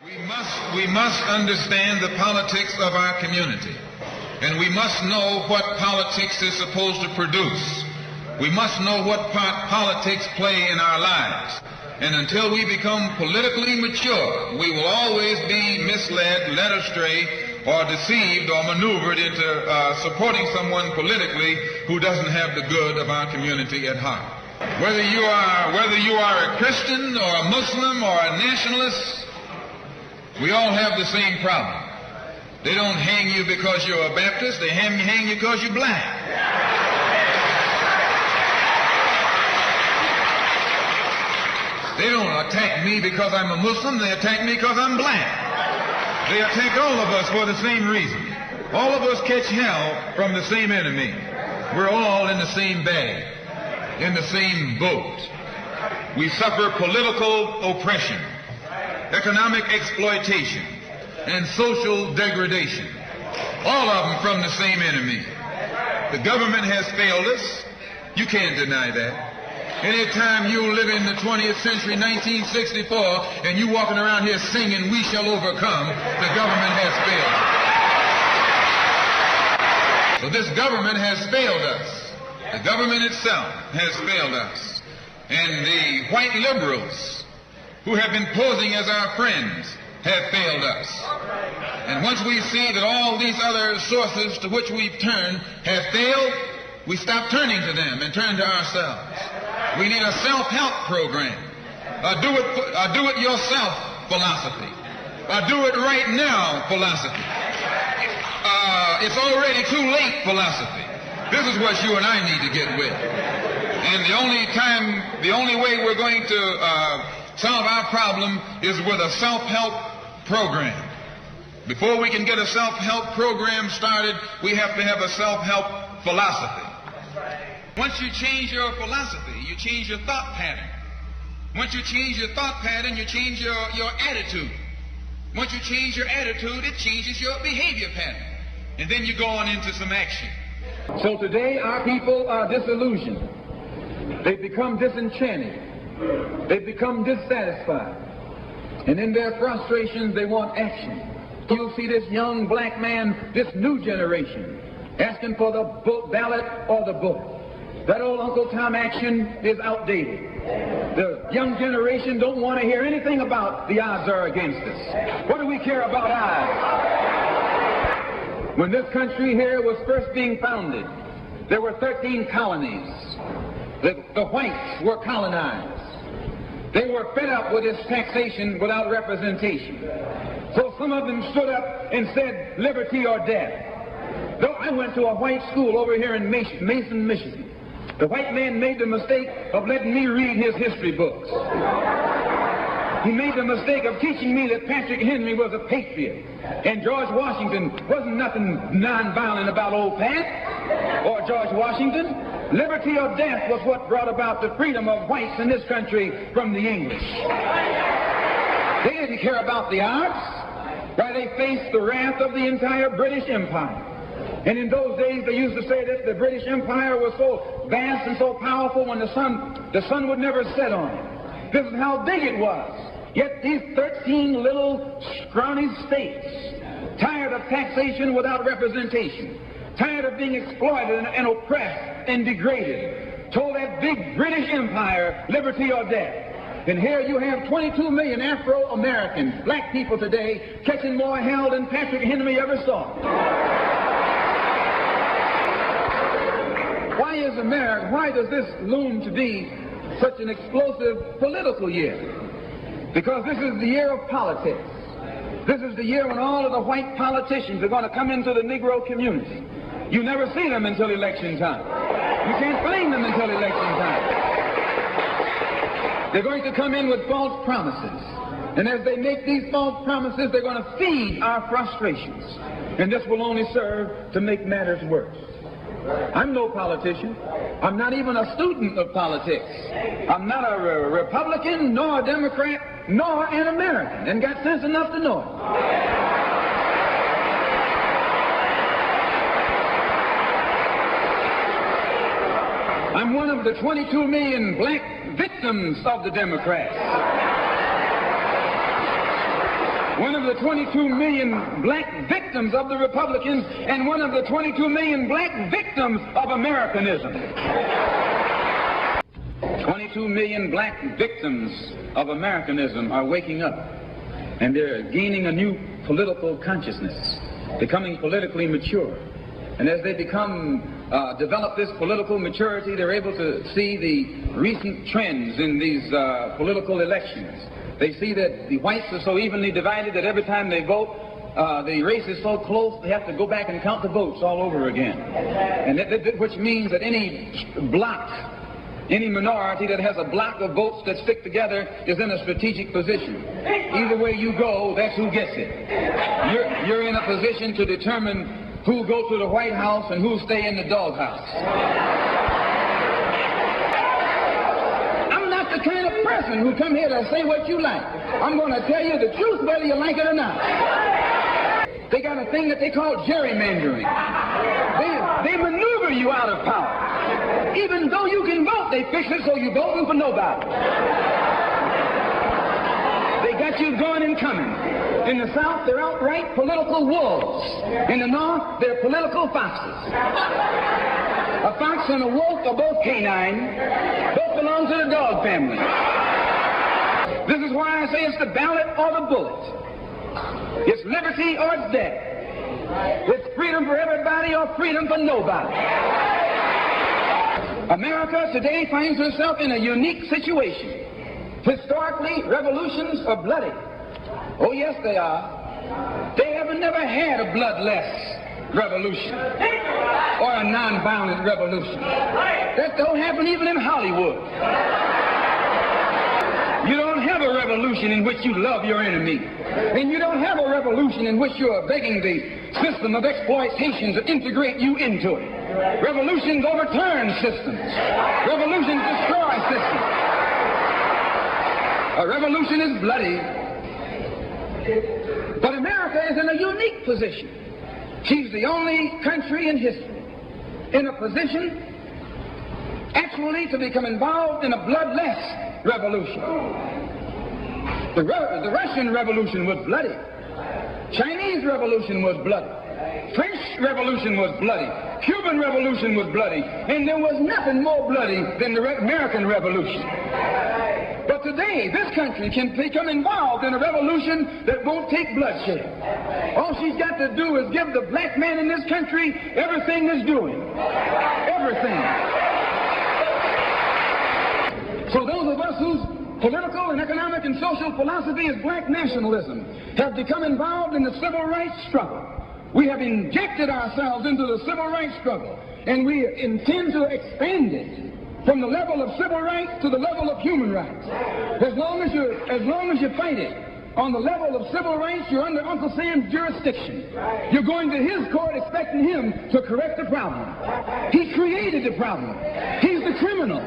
We must understand the politics of our community, and we must know what politics is supposed to produce. We must know what part politics play in our lives. And until we become politically mature, we will always be misled, led astray, or deceived or maneuvered into supporting someone politically who doesn't have the good of our community at heart. Whether you are a Christian or a Muslim or a nationalist, we all have the same problem. They don't hang you because you're a Baptist, they hang you because you're black. They don't attack me because I'm a Muslim, they attack me because I'm black. They attack all of us for the same reason. All of us catch hell from the same enemy. We're all in the same bag, in the same boat. We suffer political oppression, economic exploitation, and social degradation. All of them from the same enemy. The government has failed us. You can't deny that. Anytime you live in the 20th century, 1964, and you walking around here singing, "We shall overcome," the government has failed. So this government has failed us. The government itself has failed us. And the white liberals who have been posing as our friends have failed us. And once we see that all these other sources to which we've turned have failed, we stop turning to them and turn to ourselves. We need a self-help program, a do-it-yourself philosophy, a do-it-right-now philosophy, it's already too late philosophy. This is what you and I need to get with. And the only way we're going to solve our problem is with a self-help program. Before we can get a self-help program started, we have to have a self-help philosophy. Once you change your philosophy, you change your thought pattern. Once you change your thought pattern, you change your attitude. Once you change your attitude, it changes your behavior pattern. And then you go on into some action. So today our people are disillusioned. They've become disenchanted. They've become dissatisfied. And in their frustrations, they want action. You'll see this young black man, this new generation, asking for the ballot or the vote. That old Uncle Tom action is outdated. The young generation don't want to hear anything about the odds are against us. What do we care about odds? When this country here was first being founded, there were 13 colonies. The whites were colonized. They were fed up with this taxation without representation. So some of them stood up and said, liberty or death. Though I went to a white school over here in Mason, Michigan. The white man made the mistake of letting me read his history books. He made the mistake of teaching me that Patrick Henry was a patriot and George Washington wasn't nothing nonviolent about old Pat or George Washington. Liberty or death was what brought about the freedom of whites in this country from the English. They didn't care about the odds. Why, they faced the wrath of the entire British Empire. And in those days, they used to say that the British Empire was so vast and so powerful when the sun would never set on it. This is how big it was. Yet these 13 little scrawny states, tired of taxation without representation, tired of being exploited and oppressed and degraded, told that big British Empire, liberty or death. And here you have 22 million Afro-Americans, black people today, catching more hell than Patrick Henry ever saw. Why does this loom to be such an explosive political year? Because this is the year of politics. This is the year when all of the white politicians are going to come into the Negro community. You never see them until election time. You can't blame them until election time. They're going to come in with false promises. And as they make these false promises, they're going to feed our frustrations. And this will only serve to make matters worse. I'm no politician. I'm not even a student of politics. I'm not a Republican, nor a Democrat, nor an American, and got sense enough to know it. I'm one of the 22 million black victims of the Democrats. one of the 22 million black victims of the Republicans and one of the 22 million black victims of Americanism. 22 million black victims of Americanism are waking up, and they're gaining a new political consciousness, becoming politically mature. And as they develop this political maturity, they're able to see the recent trends in these political elections. They see that the whites are so evenly divided that every time they vote, the race is so close, they have to go back and count the votes all over again. And which means that any block, any minority that has a block of votes that stick together is in a strategic position. Either way you go, that's who gets it. You're in a position to determine who go to the White House and who stay in the doghouse. I'm not the kind of person who come here to say what you like. I'm going to tell you the truth whether you like it or not. They got a thing that they call gerrymandering. They maneuver you out of power. Even though you can vote, they fix it so you're voting for nobody. They got you going and coming. In the South, they're outright political wolves. In the North, they're political foxes. A fox and a wolf are both canine. Both belong to the dog family. This is why I say it's the ballot or the bullet. It's liberty or it's death. It's freedom for everybody or freedom for nobody. America today finds herself in a unique situation. Historically, revolutions are bloody. Oh, yes, they are. They have never had a bloodless revolution or a nonviolent revolution. That don't happen even in Hollywood. You don't have a revolution in which you love your enemy. And you don't have a revolution in which you are begging the system of exploitation to integrate you into it. Revolutions overturn systems. Revolutions destroy systems. A revolution is bloody. But America is in a unique position. She's the only country in history in a position actually to become involved in a bloodless revolution. The Russian Revolution was bloody. Chinese Revolution was bloody. French Revolution was bloody. Cuban Revolution was bloody. And there was nothing more bloody than the American Revolution. But today, this country can become involved in a revolution that won't take bloodshed. All she's got to do is give the black man in this country everything he's doing. Everything. So those of us whose political and economic and social philosophy is black nationalism have become involved in the civil rights struggle. We have injected ourselves into the civil rights struggle, and we intend to expand it from the level of civil rights to the level of human rights. As long as you fight it on the level of civil rights, you're under Uncle Sam's jurisdiction. You're going to his court expecting him to correct the problem. He created the problem. He's the criminal.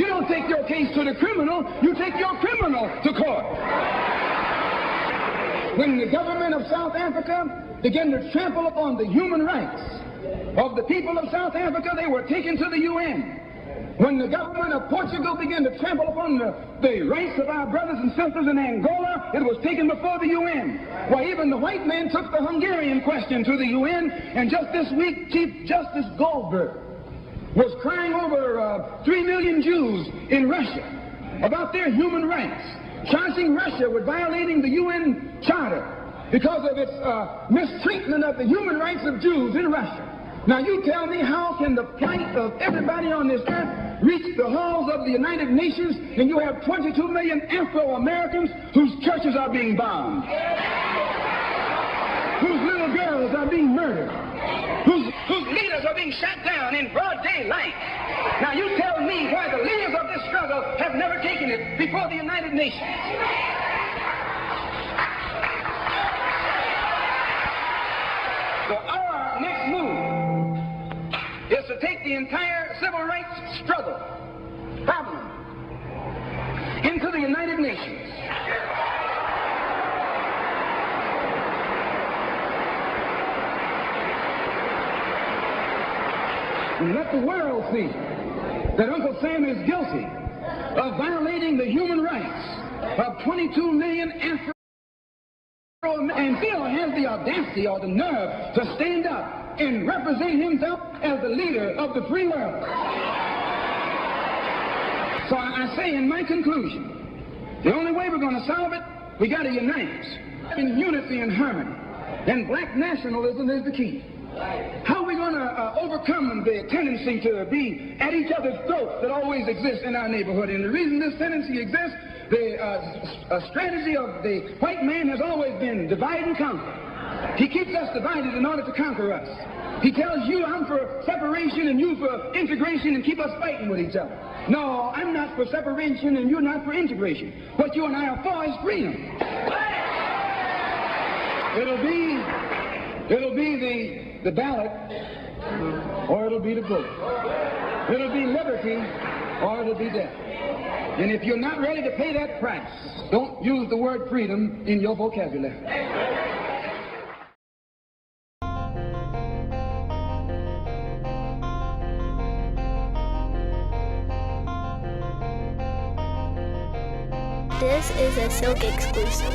You don't take your case to the criminal, you take your criminal to court. When the government of South Africa began to trample upon the human rights of the people of South Africa, they were taken to the UN. When the government of Portugal began to trample upon the rights of our brothers and sisters in Angola, it was taken before the UN. Why, even the white man took the Hungarian question to the UN, and just this week, Chief Justice Goldberg was crying over 3 million Jews in Russia about their human rights, charging Russia with violating the UN Charter because of its mistreatment of the human rights of Jews in Russia. Now you tell me, how can the plight of everybody on this earth reach the halls of the United Nations and you have 22 million Afro-Americans whose churches are being bombed, whose little girls are being murdered, whose leaders are being shot down in broad daylight? Now you tell me why the leaders of this struggle have never taken it before the United Nations. So our next move is to take the entire civil rights struggle problem into the United Nations. And let the world see that Uncle Sam is guilty of violating the human rights of 22 million and still has the audacity or the nerve to stand up and represent himself as the leader of the free world. So I say in my conclusion, the only way we're going to solve it, we got to unite in unity and harmony. And black nationalism is the key. How are we going to overcome the tendency to be at each other's throats that always exists in our neighborhood? And the reason this tendency exists, the strategy of the white man has always been divide and conquer. He keeps us divided in order to conquer us. He tells you, I'm for separation and you for integration, and keep us fighting with each other. No, I'm not for separation and you're not for integration. What you and I are for is freedom. It'll be the ballot or it'll be the vote. It'll be liberty or it'll be death. And if you're not ready to pay that price, don't use the word freedom in your vocabulary. This is a Silk exclusive.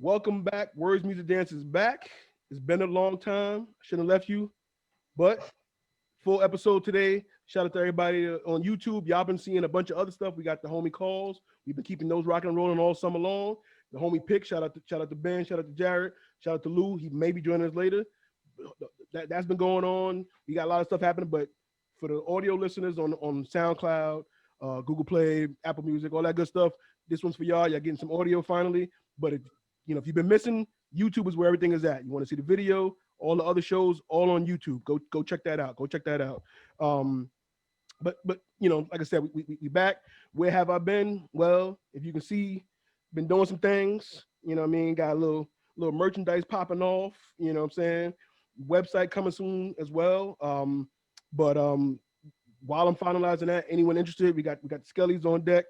Welcome back. Words, Music, Dance is back. It's been a long time. I shouldn't have left you, but full episode today. Shout out to everybody on YouTube. Y'all been seeing a bunch of other stuff. We got the homie calls. We've been keeping those rocking and rolling all summer long. The homie pick. Shout out to Ben. Shout out to Jared. Shout out to Lou. He may be joining us later. That's been going on. We got a lot of stuff happening, but for the audio listeners on SoundCloud, Google Play, Apple Music, all that good stuff, this one's for y'all. Y'all getting some audio finally. But if you've been missing, YouTube is where everything is at. You want to see the video, all the other shows, all on YouTube. Go check that out. Go check that out. But like I said, we back. Where have I been? Well, if you can see, been doing some things. You know what I mean? Got a little merchandise popping off. You know what I'm saying? Website coming soon as well. But while I'm finalizing that, anyone interested, we got the Skellies on deck.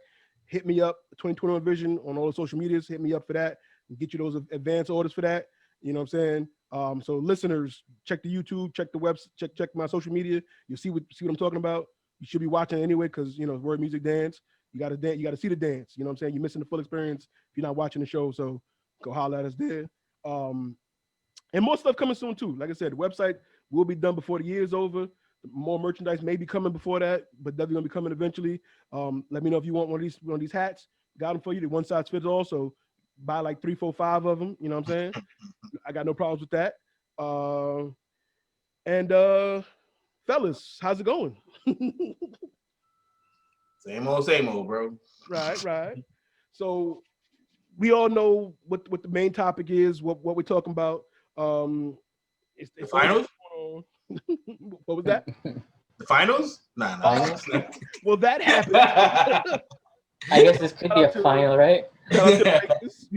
Hit me up, 2021 Vision on all the social medias. Hit me up for that and get you those advance orders for that. You know what I'm saying? So listeners, check the YouTube, check the website, check my social media. You'll see what I'm talking about. You should be watching anyway because Word Music Dance. You gotta dance. You gotta see the dance. You know what I'm saying? You're missing the full experience if you're not watching the show. So go holler at us there. And more stuff coming soon too. Like I said, the website will be done before the year is over. More merchandise may be coming before that, but definitely gonna be coming eventually. Let me know if you want one of these hats. Got them for you. The one size fits all. So buy like 3, 4, 5 of them. You know what I'm saying? I got no problems with that. And fellas, how's it going? Same old, bro. Right. So we all know what the main topic is, what we're talking about. It's the finals? What was that? The finals? Nah. Finals? Well, that happened. I guess this could be a final, right? Shout out to the Lakers.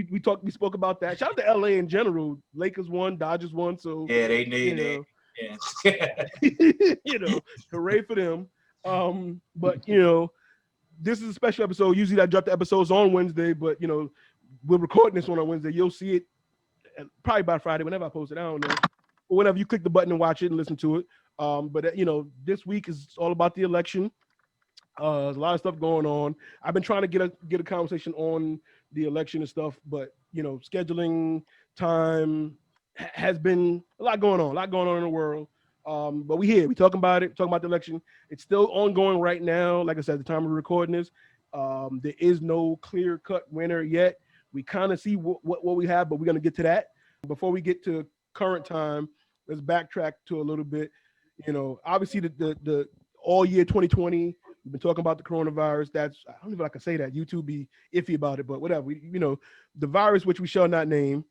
We spoke about that. Shout out to LA in general. Lakers won, Dodgers won. So yeah, they hooray for them. But this is a special episode. Usually I drop the episodes on Wednesday, but we're recording this one on Wednesday. You'll see it probably by Friday, whenever I post it. I don't know. Or whenever you click the button and watch it and listen to it. But this week is all about the election. There's a lot of stuff going on. I've been trying to get a conversation on the election and stuff, but scheduling time has been a lot going on in the world. But we talking about it, talking about the election. It's still ongoing right now. Like I said, at the time of recording this, there is no clear-cut winner yet. We kind of see what we have, but we're going to get to that. Before we get to current time, let's backtrack to a little bit. Obviously the all year 2020, we've been talking about the coronavirus. I don't even know if I can say that. YouTube be iffy about it, but whatever. The virus, which we shall not name,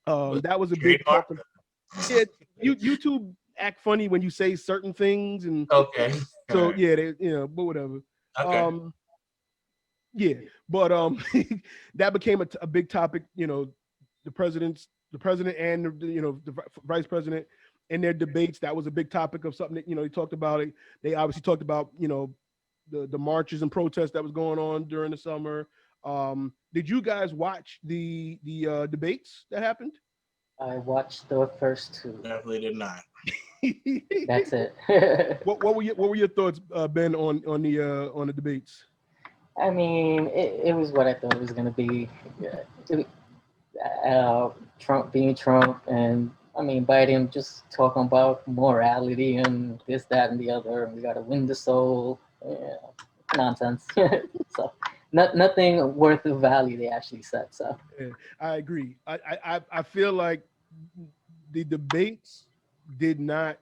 that was a big talk. Yeah, YouTube act funny when you say certain things, and okay. So yeah, but whatever. Okay. Yeah, but that became a big topic. The president and the vice president in their debates. That was a big topic of something that they talked about it. They obviously talked about the marches and protests that was going on during the summer. Did you guys watch the debates that happened? I watched the first two. Definitely did not. That's it. What were your thoughts, Ben, on the debates? I mean, it was what I thought it was gonna be. Yeah, Trump being Trump, and I mean Biden just talking about morality and this, that, and the other. And we got to win the soul. Yeah, nonsense. So, nothing worth the value they actually said. So, Yeah, I agree. I feel like the debates did not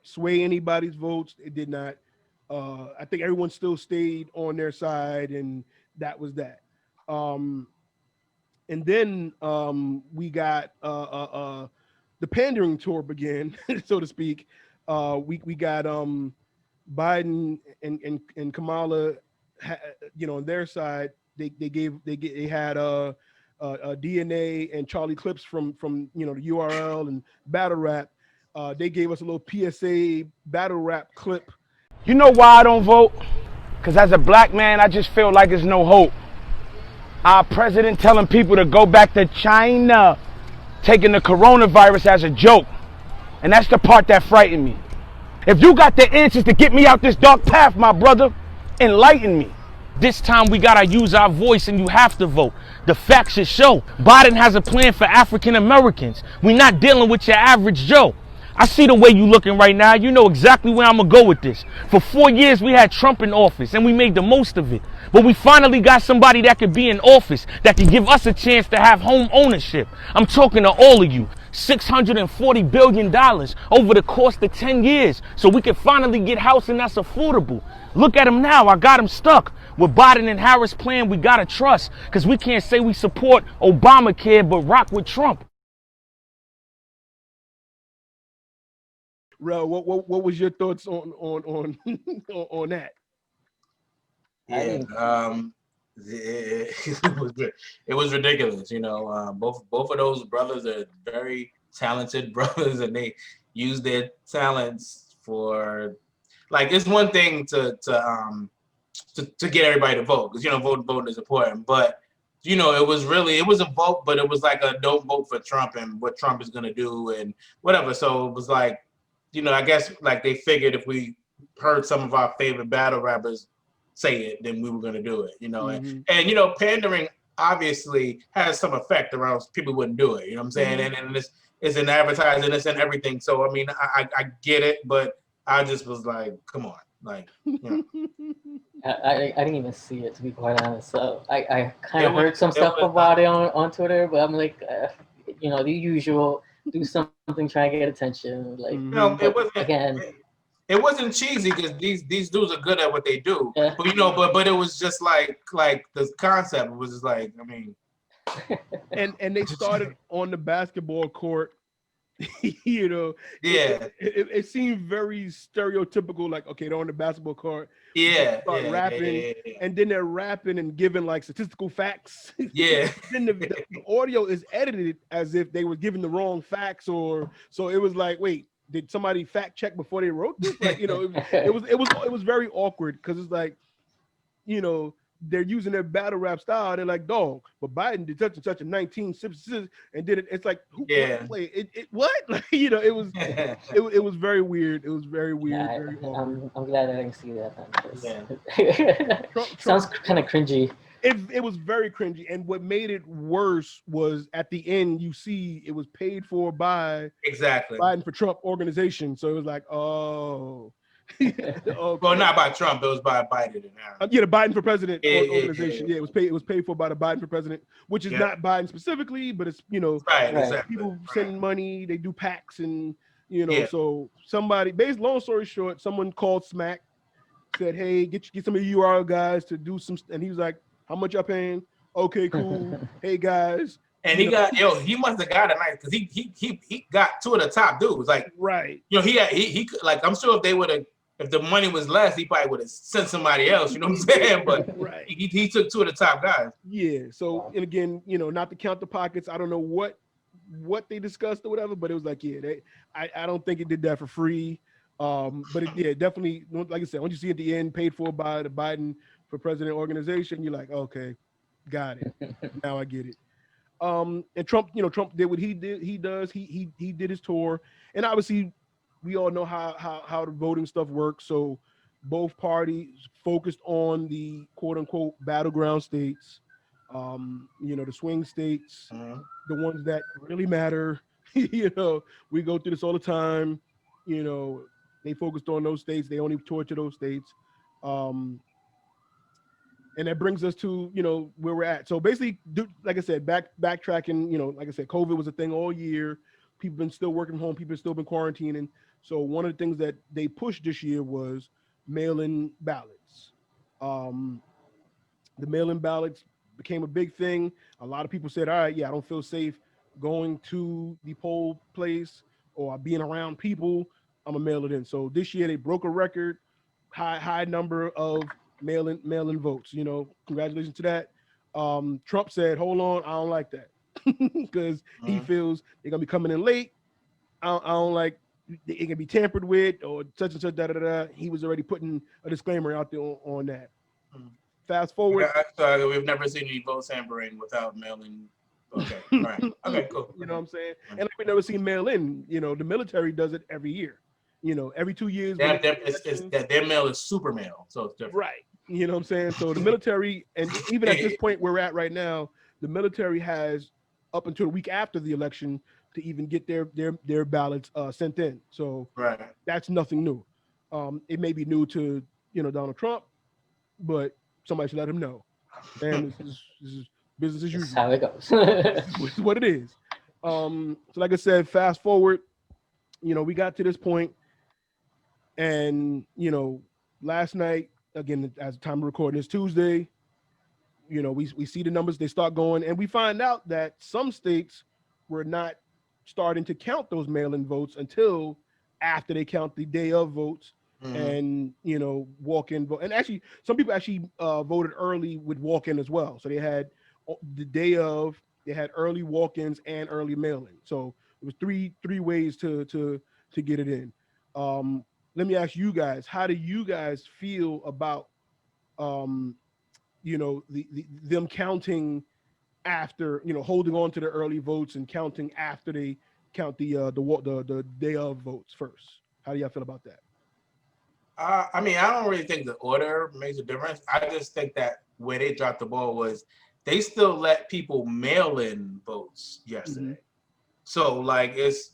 sway anybody's votes. It did not. I think everyone still stayed on their side, and that was that. And then we got the pandering tour began, so to speak. We got Biden and Kamala, on their side. They had DNA and Charlie Clips from the URL and battle rap. They gave us a little PSA battle rap clip. You know why I don't vote? Because as a black man, I just feel like there's no hope. Our president telling people to go back to China, taking the coronavirus as a joke. And that's the part that frightened me. If you got the answers to get me out this dark path, my brother, enlighten me. This time we gotta use our voice and you have to vote. The facts should show. Biden has a plan for African Americans. We're not dealing with your average Joe. I see the way you looking right now. You know exactly where I'm gonna go with this. For 4 years we had Trump in office and we made the most of it. But we finally got somebody that could be in office, that could give us a chance to have home ownership. I'm talking to all of you. $640 billion over the course of 10 years so we can finally get housing that's affordable. Look at him now. I got him stuck. With Biden and Harris' plan, we gotta trust, because we can't say we support Obamacare but rock with Trump. Rel, what was your thoughts on on that? Yeah, it was ridiculous. Both of those brothers are very talented brothers, and they use their talents for, like, it's one thing to get everybody to vote, because voting is important, but it was a vote, but it was like a don't vote for Trump and what Trump is gonna do and whatever. So it was like, I guess like they figured if we heard some of our favorite battle rappers say it, then we were going to do it, Mm-hmm. and pandering obviously has some effect around people wouldn't do it, you know what I'm saying? Mm-hmm. And it's in advertising, it's in everything. So, I mean, I get it, but I just was like, come on, like, I didn't even see it, to be quite honest. So I kind of heard some stuff about it on Twitter, but I'm like, the usual, do something, try and get attention. Like, it wasn't again. It wasn't cheesy because these dudes are good at what they do. Yeah. But it was just like the concept was just like, I mean. And they started on the basketball court. Yeah. It seemed very stereotypical. Like, okay, they're on the basketball court. Yeah. Start rapping, and then they're rapping and giving like statistical facts. Yeah. Then the audio is edited as if they were giving the wrong facts, so it was like, wait, did somebody fact check before they wrote this? Like, it was very awkward, because it's like, they're using their battle rap style. They're like, dog, but Biden did such and such in 1966 and did it. It's like, who played it? What? Like, it was it was very weird. It was very weird. Yeah, very awkward. I'm glad I didn't see that. Trump sounds kind of cringy. It was very cringy, and what made it worse was at the end you see it was paid for by Biden for Trump organization. So it was like, oh. Okay. Well, not by Trump, it was by Biden and Harris. The Biden for President organization. Yeah, it was paid for by the Biden for President, which is not Biden specifically, but it's people send money, they do PACs, and so somebody, long story short, someone called Smack, said, hey, get some of you URL guys to do some, and he was like, how much y'all paying? Okay, cool. Hey guys. And he must have got it nice, because he got two of the top dudes. Like, right. He like, I'm sure if the money was less, he probably would have sent somebody else, you know what I'm saying? But right. he took two of the top guys. Yeah. So, and again, not to count the pockets. I don't know what they discussed or whatever, but it was like, I don't think it did that for free. But it definitely, like I said, once you see at the end, paid for by the Biden for President organization, you're like, okay, Got it. Now I get it. And Trump, Trump did what he did. He does. He did his tour, and obviously, we all know how the voting stuff works. So, both parties focused on the quote unquote battleground states, the swing states, the ones that really matter. We go through this all the time. They focused on those states. They only torture those states. And that brings us to where we're at. So basically, like I said, backtracking. Like I said, COVID was a thing all year. People been still working from home. People still been quarantining. So one of the things that they pushed this year was mail-in ballots. The mail-in ballots became a big thing. A lot of people said, "All right, yeah, I don't feel safe going to the poll place or being around people. I'm gonna mail it in." So this year they broke a record, high number of mail-in votes. Congratulations to that. Trump said, "Hold on, I don't like that," because he feels they're gonna be coming in late. I don't like it can be tampered with or such and such. He was already putting a disclaimer out there on that. Fast forward. So we've never seen any vote tampering without mailing. Okay, all right. Okay, cool. You know what I'm saying? And like we've never seen mail-in. The military does it every year. Every 2 years. Their mail is super mail, so it's different. Right. You know what I'm saying? So the military, and even at this point we're at right now, the military has up until the week after the election to even get their ballots sent in. So that's nothing new. It may be new to Donald Trump, but somebody should let him know. And this is business as usual. That's how it goes. This is what it is. So like I said, fast forward, we got to this point, and last night, again, as the time of recording is Tuesday, we see the numbers, they start going, and we find out that some states were not starting to count those mail-in votes until after they count the day of votes and walk-in vote. And actually, some people voted early with walk-in as well. So they had the day of, they had early walk-ins and early mail-in. So it was three ways to get it in. Let me ask you guys, how do you guys feel about them counting after, holding on to the early votes and counting after they count the day of votes first? How do y'all feel about that? I don't really think the order makes a difference. I just think that where they dropped the ball was they still let people mail in votes yesterday. So it's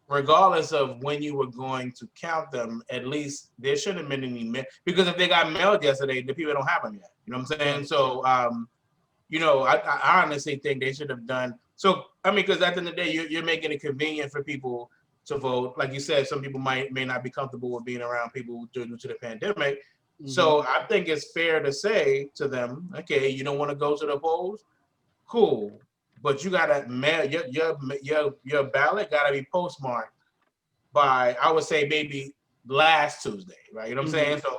regardless of when you were going to count them, at least there shouldn't have been any mail, because if they got mailed yesterday, the people don't have them yet. You know what I'm saying? So, I honestly think they should have done. So, because at the end of the day, you're making it convenient for people to vote. Like you said, some people may not be comfortable with being around people due to the pandemic. So I think it's fair to say to them, okay, you don't want to go to the polls? Cool. But you gotta mail your ballot gotta be postmarked by, I would say, maybe last Tuesday, right? You know what I'm saying? So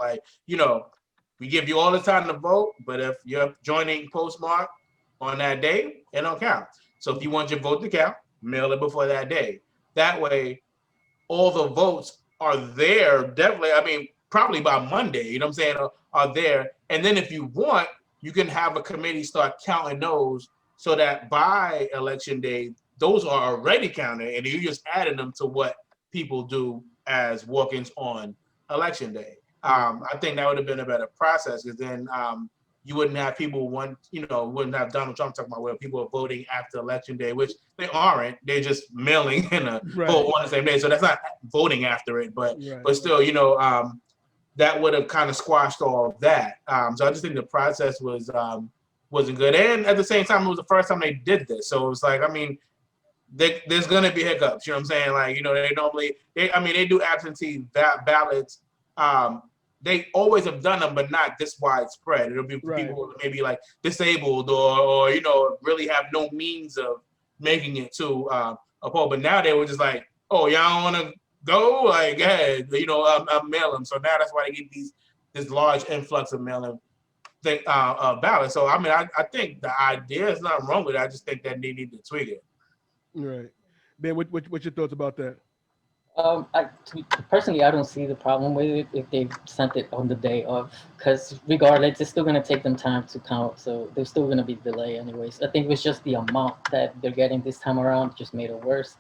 we give you all the time to vote, but if you're joining postmark on that day, it don't count. So if you want your vote to count, mail it before that day. That way, all the votes are there. Definitely, probably by Monday. You know what I'm saying? Are there, and then if you want, you can have a committee start counting those, so that by election day, those are already counted, and you're just adding them to what people do as walk-ins on election day. I think that would have been a better process, because then you wouldn't have people wouldn't have Donald Trump talking about where people are voting after election day, which they aren't. They're just mailing in a vote on the same day. So that's not voting after it, but still, that would have kind of squashed all of that. So I just think the process wasn't good. And at the same time, it was the first time they did this. So it was like, there's going to be hiccups. You know what I'm saying? They do absentee ballots. They always have done them, but not this widespread. It'll be people who maybe disabled or really have no means of making it to a poll. But now they were just like, oh, y'all want to go? Go ahead. I'll mail them. So now that's why they get this large influx of mailing ballots. So I think the idea is not wrong with it. I just think that they need to tweak it. Right. Ben, what's your thoughts about that? Personally, I don't see the problem with it if they sent it on the day of, because regardless, it's still gonna take them time to count, so there's still gonna be delay anyways. I think it was just the amount that they're getting this time around just made it worse,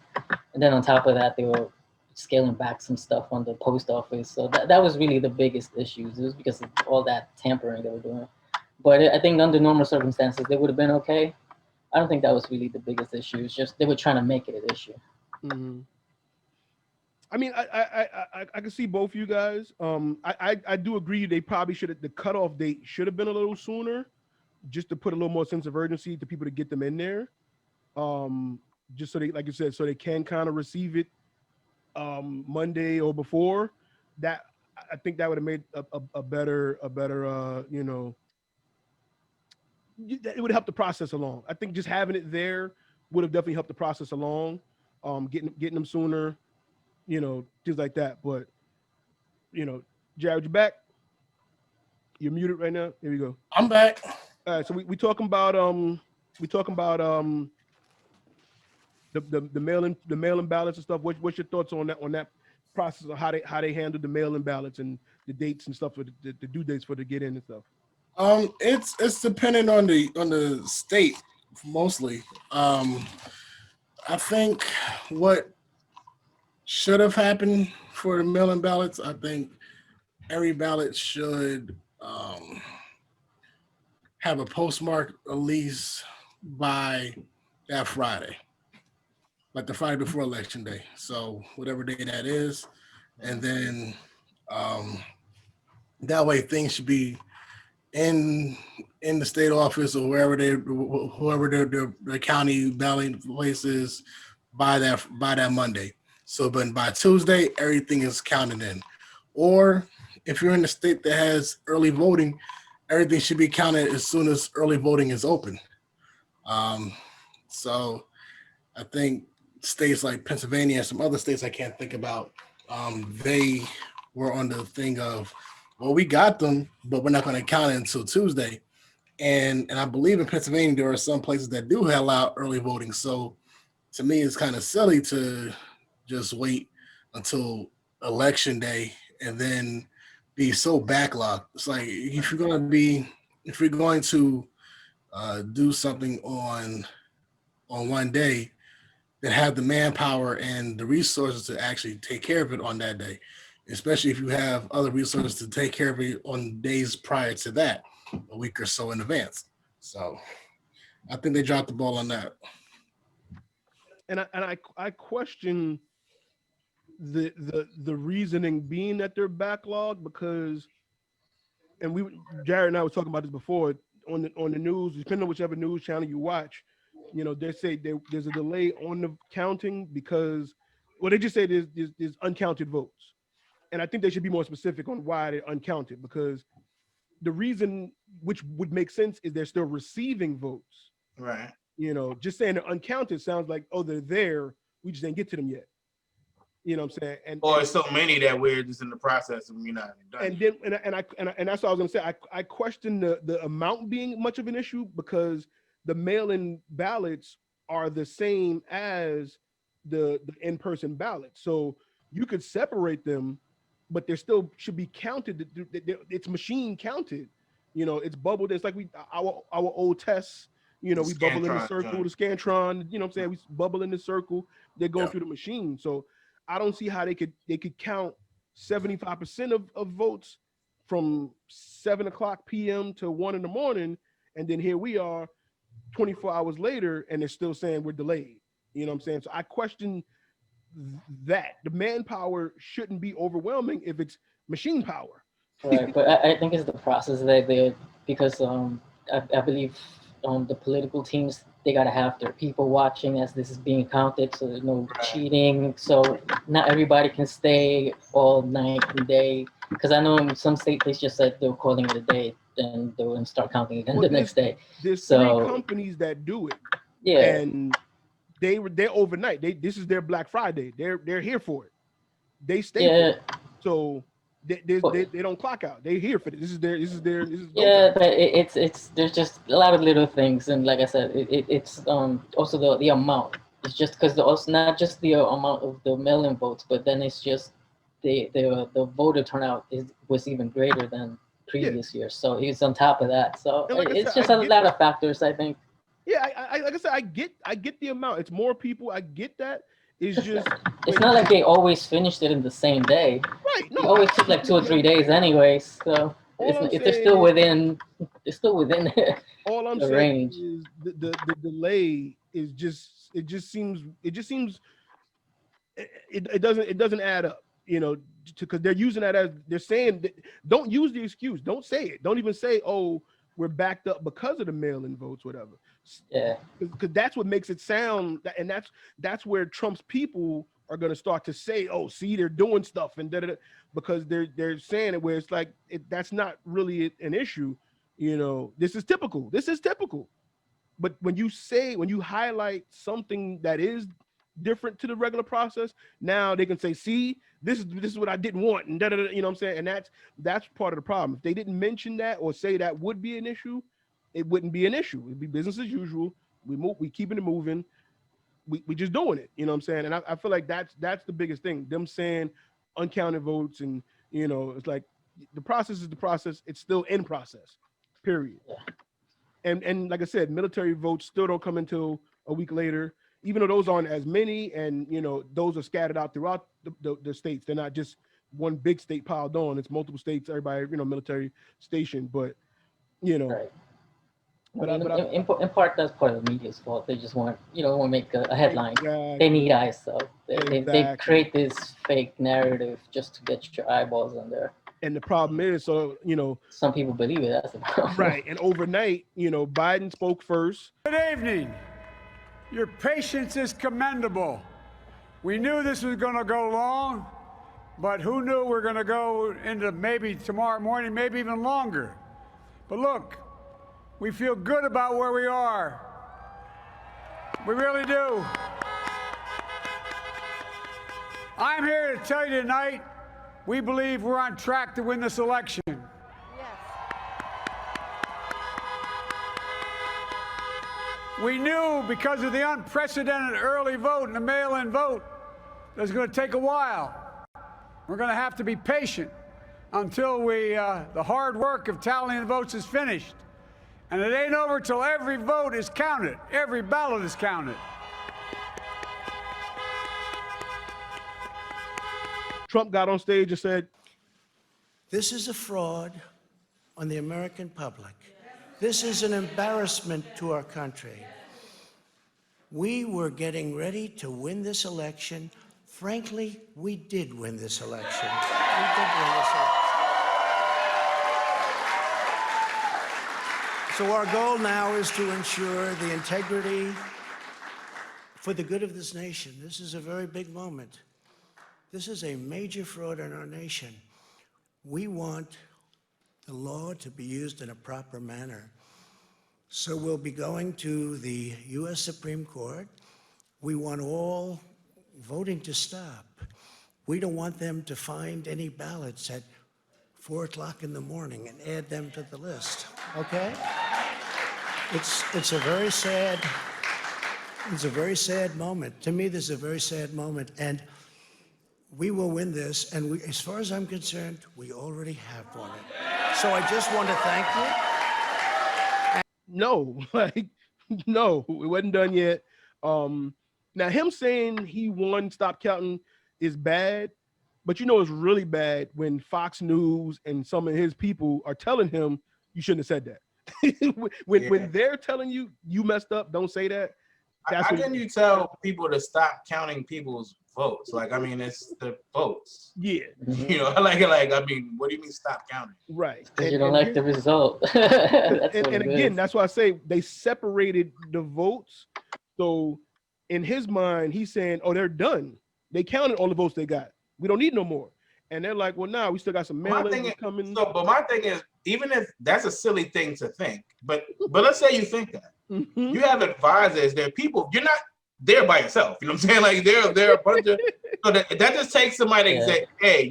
and then on top of that, they were scaling back some stuff on the post office, so that was really the biggest issues. It was because of all that tampering they were doing. But I think under normal circumstances, they would have been okay. I don't think that was really the biggest issue. It's just they were trying to make it an issue. Mm-hmm. I mean, I can see both you guys. I do agree they probably should have, the cutoff date should have been a little sooner, just to put a little more sense of urgency to people to get them in there. Just so they, like you said, so they can kind of receive it Monday or before. That I think that would have made a better you know, it would help the process along. I think just having it there would have definitely helped the process along. Getting them sooner, you know, things like that. But you know, Jared, you back? You're muted right now. Here we go. I'm back. All right, so we talking about the mail-in ballots and stuff. What's your thoughts on that process of how they handle the mail-in ballots and the dates and stuff for the due dates for the get in and stuff? It's dependent on the state mostly. I think what should have happened for the mail-in ballots, I think every ballot should have a postmark at least by that Friday, like the Friday before Election Day. So whatever day that is, and then that way things should be in the state office or whoever their county ballot place is by that Monday. So, but by Tuesday, everything is counted in. Or if you're in the state that has early voting, everything should be counted as soon as early voting is open. So I think states like Pennsylvania and some other states I can't think about, they were on the thing of, well, we got them, but we're not going to count it until Tuesday. And I believe in Pennsylvania, there are some places that do allow early voting. So to me, it's kind of silly to just wait until Election Day and then be so backlogged. It's like if you're going to do something on one day, then have the manpower and the resources to actually take care of it on that day, especially if you have other resources to take care of it on days prior to that, a week or so in advance. So I think they dropped the ball on that. And I question the reasoning being that they're backlogged, because, and Jared and I were talking about this before on the news, depending on whichever news channel you watch, you know, they say there's a delay on the counting because, well, they just say there's uncounted votes. And I think they should be more specific on why they're uncounted, because the reason, which would make sense, is they're still receiving votes. Right. You know, just saying they're uncounted sounds like, oh, they're there, we just didn't get to them yet. You know what I'm saying? Or there's so many that we're just in the process and we're not done. And then and that's what I was gonna say. I question the amount being much of an issue, because the mail-in ballots are the same as the in-person ballots. So you could separate them, but they still should be counted. It's machine counted. You know, it's bubbled. It's like our old tests. You know, we bubble in the circle, the Scantron. You know what I'm saying? We bubble in the circle. They're going through the machine. So I don't see how they could count 75% of votes from 7:00 p.m. to 1 a.m, and then here we are 24 hours later, and they're still saying we're delayed. You know what I'm saying? So I question that. The manpower shouldn't be overwhelming if it's machine power. Right, but I think it's the process that they, because I believe the political teams, they gotta have their people watching as this is being counted, so there's no cheating. So not everybody can stay all night and day. Because I know in some states they just said they were calling it a day, then they will start counting again the next day. There's 3 companies that do it. Yeah. And they're overnight. This is their Black Friday. They're here for it. They stay for it. So they don't clock out. They're here for it. This is their yeah, but it's there's just a lot of little things, and like I said, it's also the amount. It's just because also not just the amount of the mail-in votes, but then it's just the voter turnout was even greater than previous years. So it's on top of that. So And like I it's said, just a lot of factors, I think. Yeah, I like I said, I get the amount. It's more people. I get that. It's just It's not like they always finished it in the same day. right. It No, always took like 2 or 3 days, anyways. So all I'm if they're saying still is, within, they're still within all I'm the saying range. is the delay is just it just seems it doesn't add up. You know, because they're using that as they're saying that, don't use the excuse. Don't say it. Don't even say, oh, we're backed up because of the mail-in votes, whatever. Yeah. Because that's what makes it sound, and that's where Trump's people are going to start to say, oh, see, they're doing stuff and da, da, da, because they're saying it where it's like that's not really an issue. You know, this is typical. This is typical. But when you highlight something that is different to the regular process, now they can say, see, this is what I didn't want, and da, da, da, you know what I'm saying? And that's part of the problem. If they didn't mention that or say that would be an issue, it wouldn't be an issue. It'd be business as usual. We keeping it moving. We just doing it. You know what I'm saying? And I feel like that's the biggest thing. Them saying uncounted votes, and you know, it's like the process is the process. It's still in process. Period. And like I said, military votes still don't come until a week later, even though those aren't as many, and you know, those are scattered out throughout the states. They're not just one big state piled on. It's multiple states, everybody, you know, military station. But you know, Right. but in part, that's part of the media's fault. They just want to make a headline. Exactly. They need eyes, so they Exactly. create this fake narrative just to get your eyeballs on there. And the problem is, so you know, some people believe it. That's the problem. Right. And overnight, you know, Biden spoke first. Good evening. Your patience is commendable. We knew this was going to go long, but who knew we're going to go into maybe tomorrow morning, maybe even longer. But look, we feel good about where we are. We really do. I'm here to tell you tonight, we believe we're on track to win this election. We knew because of the unprecedented early vote and the mail-in vote that it's going to take a while. We're going to have to be patient until the hard work of tallying the votes is finished. And it ain't over till every vote is counted, every ballot is counted. Trump got on stage and said, "This is a fraud on the American public. This is an embarrassment to our country. We were getting ready to win this election. Frankly, we did win this election. We did win this election. So our goal now is to ensure the integrity for the good of this nation. This is a very big moment. This is a major fraud in our nation. We want the law to be used in a proper manner. So we'll be going to the U.S. Supreme Court. We want all voting to stop. We don't want them to find any ballots at 4 o'clock in the morning and add them to the list, okay? It's a very sad moment. To me, this is a very sad moment, and we will win this, and we, as far as I'm concerned, we already have won it. So I just want to thank you. No, like, no, it wasn't done yet. Now him saying he won, stop counting is bad, but you know it's really bad when Fox News and some of his people are telling him you shouldn't have said that. when they're telling you you messed up, don't say that. How can you tell people to stop counting people's votes? Like, I mean, it's the votes. Yeah. You know, like, I mean, what do you mean stop counting? Right. Because you don't like the result. And again, that's why I say they separated the votes. So in his mind, he's saying, oh, they're done. They counted all the votes they got. We don't need no more. And they're like, well, nah, we still got some mail-ins coming. But my thing is, even if that's a silly thing to think, but let's say you think that. You have advisors, there are people, you're not there by yourself. You know what I'm saying? Like there are a bunch of, so that just takes somebody to say, hey,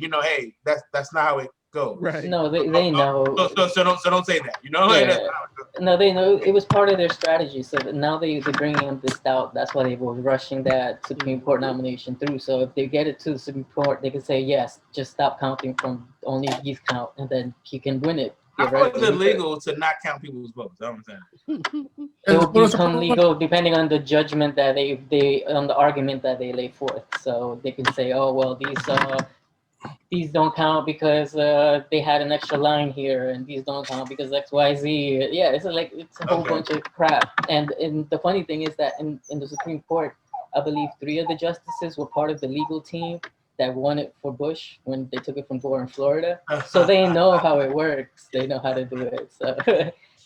that's not how it goes. Right. No, they know. So don't say that. You know, like, that's not how it goes. No, they know it was part of their strategy. So now they're bringing up this doubt. That's why they were rushing that Supreme Court nomination through. So if they get it to the Supreme Court, they can say, yes, just stop counting from only youth count, and then he can win it. How is it legal to not count people's votes? I don't understand. It will become legal depending on the judgment that they on the argument that they lay forth. So they can say, oh well, these don't count because they had an extra line here, and these don't count because X, Y, Z. Yeah, it's a whole bunch of crap. And the funny thing is that in the Supreme Court, I believe 3 of the justices were part of the legal team that won it for Bush when they took it from Gore in Florida. So they know how it works. They know how to do it. So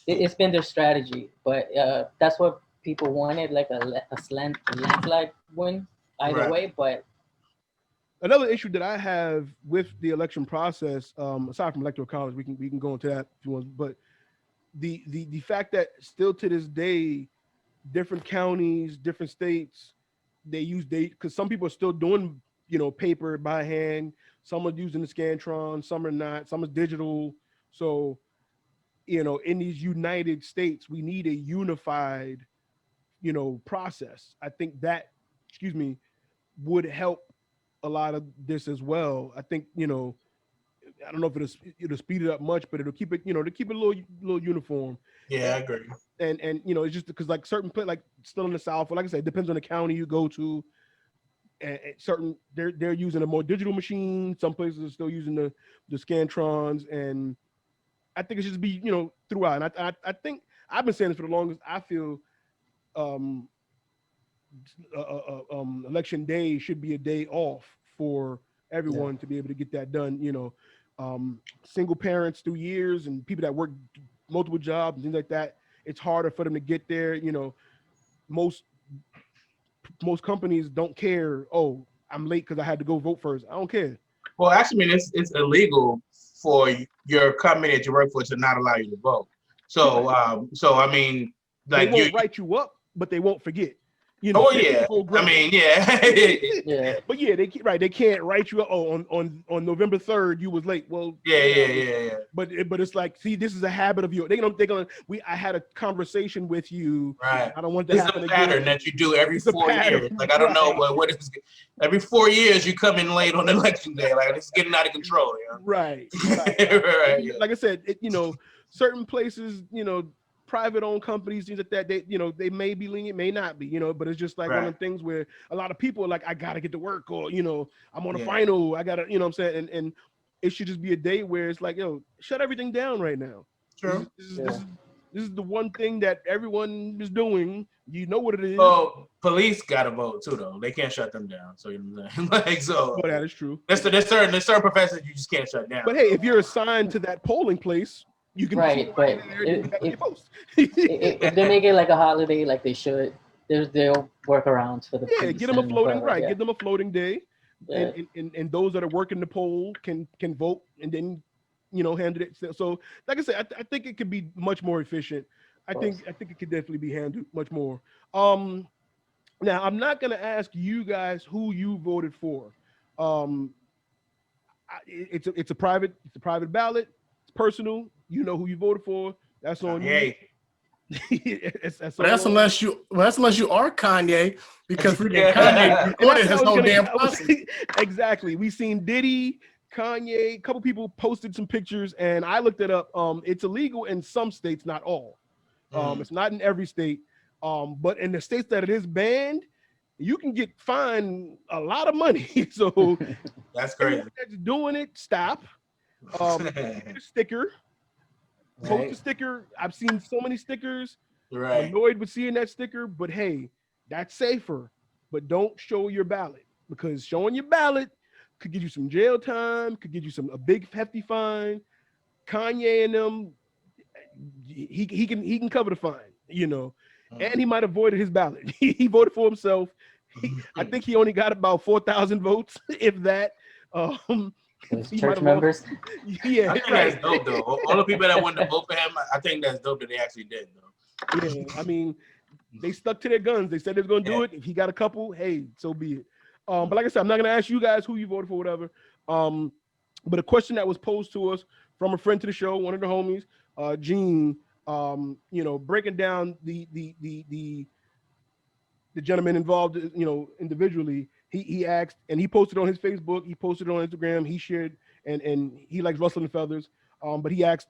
it's been their strategy. But that's what people wanted, like a landslide win either way. But another issue that I have with the election process, aside from electoral college, we can go into that if you want, but the fact that still to this day, different counties, different states, they use because some people are still doing paper by hand. Some are using the Scantron, some are not. Some is digital. So in these United States, we need a unified process. I think that would help a lot of this as well. I think I don't know if it'll speed it up much, but it'll keep it a little uniform. Yeah, I agree. And it's just because like certain like still in the South, like I said, it depends on the county you go to. And certain they're using a more digital machine. Some places are still using the Scantrons, and I think it should just be throughout. And I think I've been saying this for the longest. I feel election day should be a day off for everyone to be able to get that done. Single parents through years and people that work multiple jobs and things like that, it's harder for them to get there. Most companies don't care. Oh, I'm late because I had to go vote first. I don't care. Well, actually, it's illegal for your company that you work for to not allow you to vote. So, I mean, like they won't write you up, but they won't forget. Oh yeah, I mean, yeah. Yeah. But yeah, they can't write you up. Oh, on November 3rd you was late. Well, yeah. But it's like, see, this is a habit of yours. They're gonna. I had a conversation with you. Right. I don't want that to happen again. It's a pattern that you do every 4 years. Like I don't know what is. Every 4 years you come in late on election day. Like it's getting out of control. Right. Right. Yeah. Like I said, certain places, private-owned companies, things like that, they may be lenient, may not be, but it's just like one of the things where a lot of people are like, I gotta get to work, or I'm on a final, I gotta, what I'm saying, and it should just be a day where it's like, shut everything down right now. True. This is the one thing that everyone is doing. You know what it is. Well, police gotta vote too, though. They can't shut them down. So like so. But that is true. There's certain professions you just can't shut down. But hey, if you're assigned to that polling place, you can but if they make it like a holiday, like they should, there's workarounds for the get them a floating Get them a floating day, and those that are working the poll can vote and then handle it. So like I said, I think it could be much more efficient. I think it could definitely be handled much more. Now I'm not gonna ask you guys who you voted for. It's a private ballot. It's personal. You know who you voted for. That's on you. That's unless you are Kanye, because Kanye recorded his whole damn posse. Exactly. We seen Diddy, Kanye, a couple people posted some pictures, and I looked it up. It's illegal in some states, not all. It's not in every state. But in the states that it is banned, you can get fined a lot of money. So that's crazy. That's doing it, stop. Sticker. Post a sticker. I've seen so many stickers. Right. I'm annoyed with seeing that sticker, but hey, that's safer. But don't show your ballot, because showing your ballot could get you some jail time, could get you a big hefty fine. Kanye and them, he can cover the fine, and he might have voided his ballot. He voted for himself. I think he only got about 4,000 votes, if that. Church members. Yeah, I think that's dope though. All the people that wanted to vote for him, I think that's dope that they actually did though. Yeah, I mean, they stuck to their guns. They said they were going to do it. If he got a couple, hey, so be it. But like I said, I'm not going to ask you guys who you voted for, whatever. But a question that was posed to us from a friend to the show, one of the homies, Gene, breaking down the gentleman involved, individually, he asked, and he posted on his Facebook, he posted on Instagram, he shared, and he likes rustling feathers. But he asked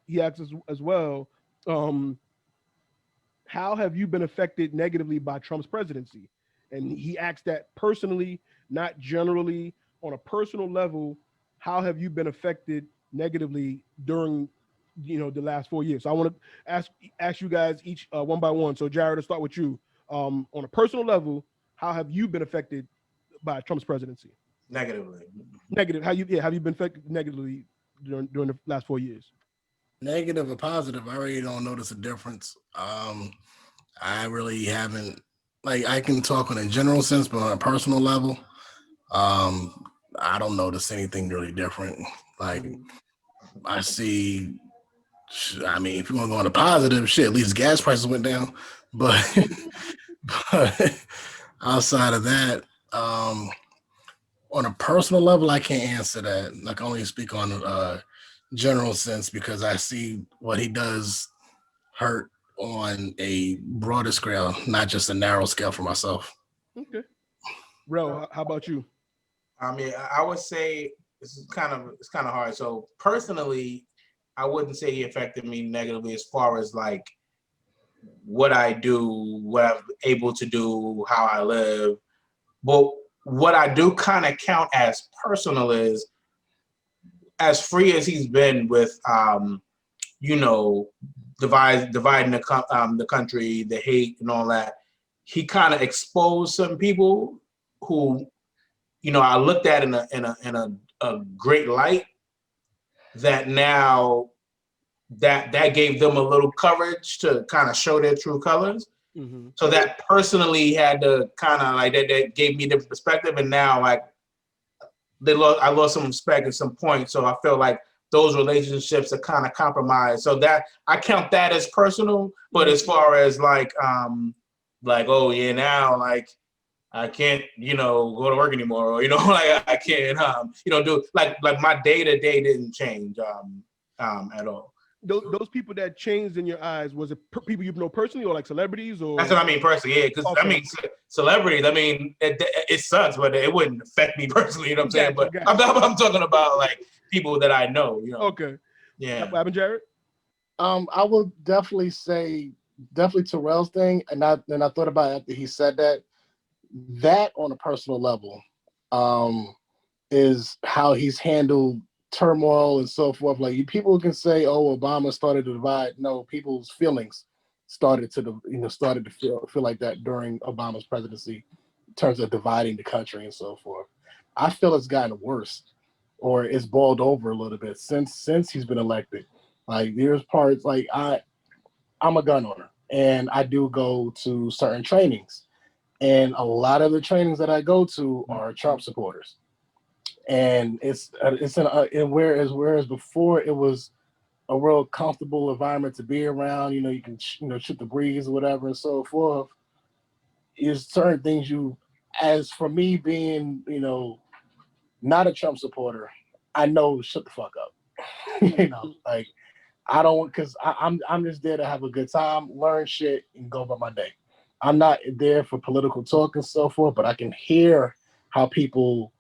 as well, how have you been affected negatively by Trump's presidency? And he asked that personally, not generally, on a personal level. How have you been affected negatively during, the last 4 years? So I want to ask you guys each one by one. So Jared, I'll start with you. On a personal level, how have you been affected by Trump's presidency? Negatively. Negative. Have you been affected negatively during the last 4 years? Negative or positive, I really don't notice a difference. I really haven't, I can talk on a general sense, but on a personal level, I don't notice anything really different. I see, if you want to go on a positive, shit, at least gas prices went down. But, but outside of that, on a personal level, I can't answer that. I can only speak on a general sense because I see what he does hurt on a broader scale, not just a narrow scale for myself. Okay. Ro, how about you? I would say it's kind of hard. So personally, I wouldn't say he affected me negatively as far as what I do, what I'm able to do, how I live. But what I do kind of count as personal is, as free as he's been with, dividing the country, the hate and all that, he kind of exposed some people who, I looked at in a great light, that now that gave them a little courage to kind of show their true colors. Mm-hmm. So that personally had to kind of that gave me different perspective, and now I lost some respect at some point. So I feel like those relationships are kind of compromised. So that I count that as personal. But as far as oh yeah, now I can't, go to work anymore, or I can't, do my day-to-day didn't change at all. Those people that changed in your eyes, was it people you know personally, or celebrities, or? That's what I mean personally, yeah. Because okay. Celebrities, it sucks, but it wouldn't affect me personally. You know what I'm saying? But I'm talking about people that I know. Okay. Yeah. What happened, Jared? I would definitely say Terrell's thing, and I thought about it after he said that. That on a personal level, is how he's handled turmoil and so forth. People can say, "Oh, Obama started to divide." No, people's feelings started to feel like that during Obama's presidency, in terms of dividing the country and so forth. I feel it's gotten worse, or it's boiled over a little bit since he's been elected. There's parts I'm a gun owner, and I do go to certain trainings. And a lot of the trainings that I go to are Trump supporters, and whereas before it was a real comfortable environment to be around. You can shoot the breeze or whatever and so forth. Is certain things as for me being not a Trump supporter, I know shut the fuck up. I don't, because I'm just there to have a good time, learn shit, and go about my day. I'm not there for political talk and so forth, but I can hear how people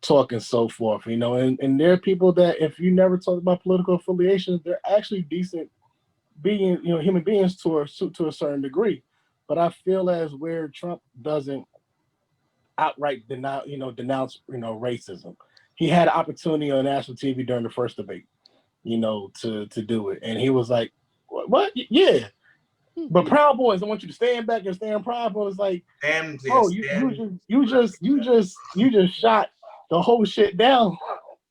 talk and so forth, and there are people that if you never talk about political affiliations, they're actually decent human beings to a certain degree. But I feel as where Trump doesn't outright denounce racism. He had an opportunity on national TV during the first debate, to do it. And he was like, what? Yeah. But Proud Boys, I want you to stand back and stand Proud Boys. You just shot the whole shit down,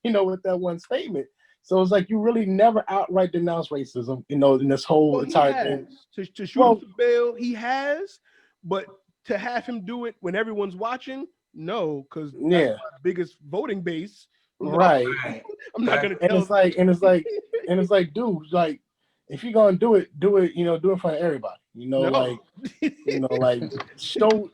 with that one statement. So it's you really never outright denounce racism, in this whole entire thing. To shoot him for bail, he has, but to have him do it when everyone's watching, no, because that's my biggest voting base. Right. I'm not gonna tell. And it's like, dude, if you're gonna do it, do it for everybody. Show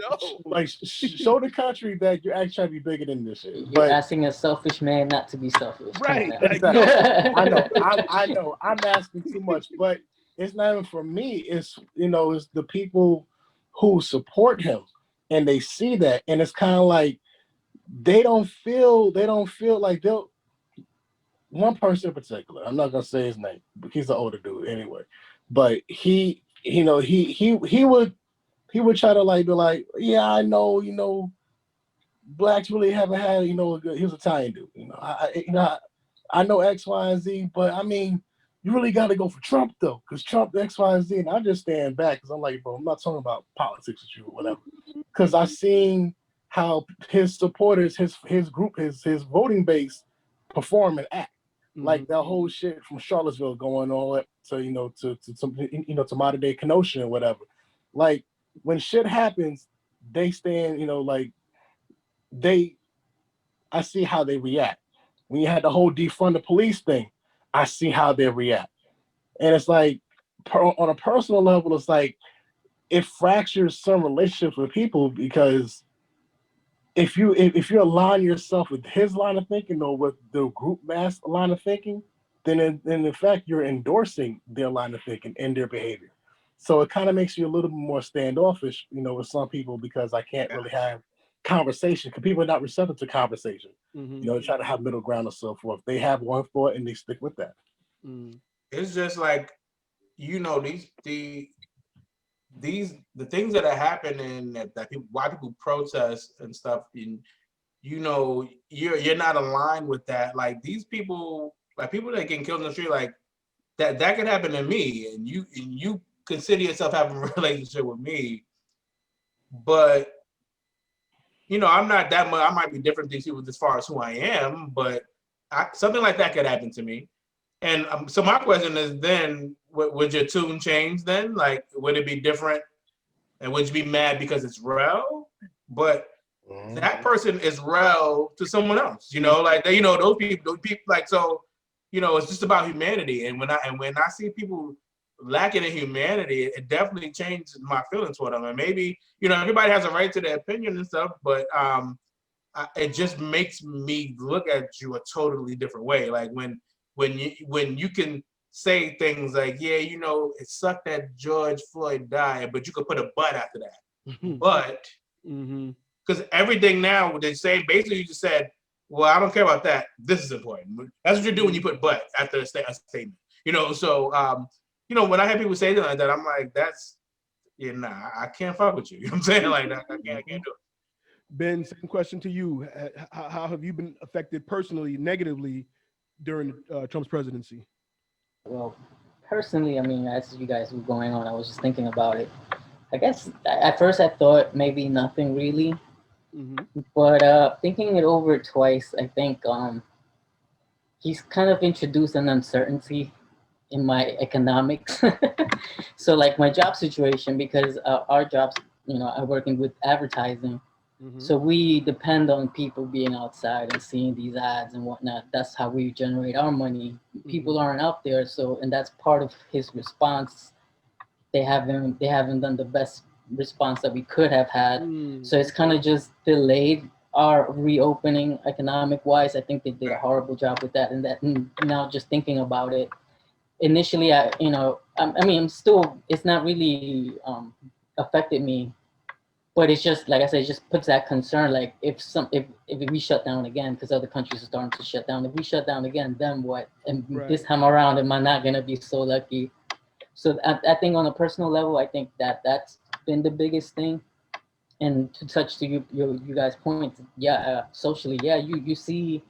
the country that you're actually trying to be bigger than this shit. You're asking a selfish man not to be selfish. Right. I know. I'm asking too much, but it's not even for me. It's it's the people who support him, and they see that, and it's kind of like they don't feel like they'll. One person in particular, I'm not gonna say his name, but he's an older dude anyway. But he would try to like be like, yeah, I know, blacks really haven't had, a good. He was Italian dude, I know X, Y, and Z, but I mean, you really got to go for Trump though, because Trump X, Y, and Z, and I just stand back because I'm like, bro, I'm not talking about politics with you or whatever, because I seen how his supporters, his group, his voting base perform and act. Like that whole shit from Charlottesville going on to modern day Kenosha and whatever. Like when shit happens, they stand, I see how they react. When you had the whole defund the police thing, I see how they react. And it's like, on a personal level, it's like, it fractures some relationships with people because if you align yourself with his line of thinking or with the group mass line of thinking, then in fact, you're endorsing their line of thinking and their behavior. So it kind of makes you a little bit more standoffish, with some people because I can't really have conversation because people are not receptive to conversation. They try to have middle ground and so forth. They have one thought and they stick with that. It's just like, the things that are happening that people, why people protest and stuff, and you're not aligned with that. Like these people, like people that getting killed in the street, like that could happen to me, and you consider yourself having a relationship with me, but I'm not that much. I might be different than you as far as who I am, but something like that could happen to me. And so my question is then, would your tune change then? Like, would it be different? And would you be mad because it's rel? But that person is rel to someone else, like those people, like, so, it's just about humanity. And when I see people lacking in humanity, it definitely changes my feelings for them. And maybe, everybody has a right to their opinion and stuff, but it just makes me look at you a totally different way. Like when you can say things like, yeah, it sucked that George Floyd died, but you could put a but after that. But because everything now they say, basically you just said, well, I don't care about that. This is important. That's what you do when you put but after a statement. So when I have people say that like that, I'm like, that's I can't fuck with you. You know what I'm saying? Like I can't do it. Ben, same question to you. How have you been affected personally, negatively during Trump's presidency? Well, personally, I mean, as you guys were going on, I was just thinking about it. I guess at first I thought maybe nothing really, but thinking it over twice, I think he's kind of introduced an uncertainty in my economics. So like my job situation, because our jobs, I'm working with advertising. So we depend on people being outside and seeing these ads and whatnot. That's how we generate our money. People aren't out there, and that's part of his response. They haven't done the best response that we could have had. So it's kind of just delayed our reopening economic wise. I think they did a horrible job with that. And now just thinking about it, initially, I'm still, it's not really affected me. But it's just, like I said, it just puts that concern, like if we shut down again, because other countries are starting to shut down. If we shut down again, then what? And this time around, am I not going to be so lucky? So I think on a personal level, I think that's been the biggest thing. And to touch to you guys' point, socially, you see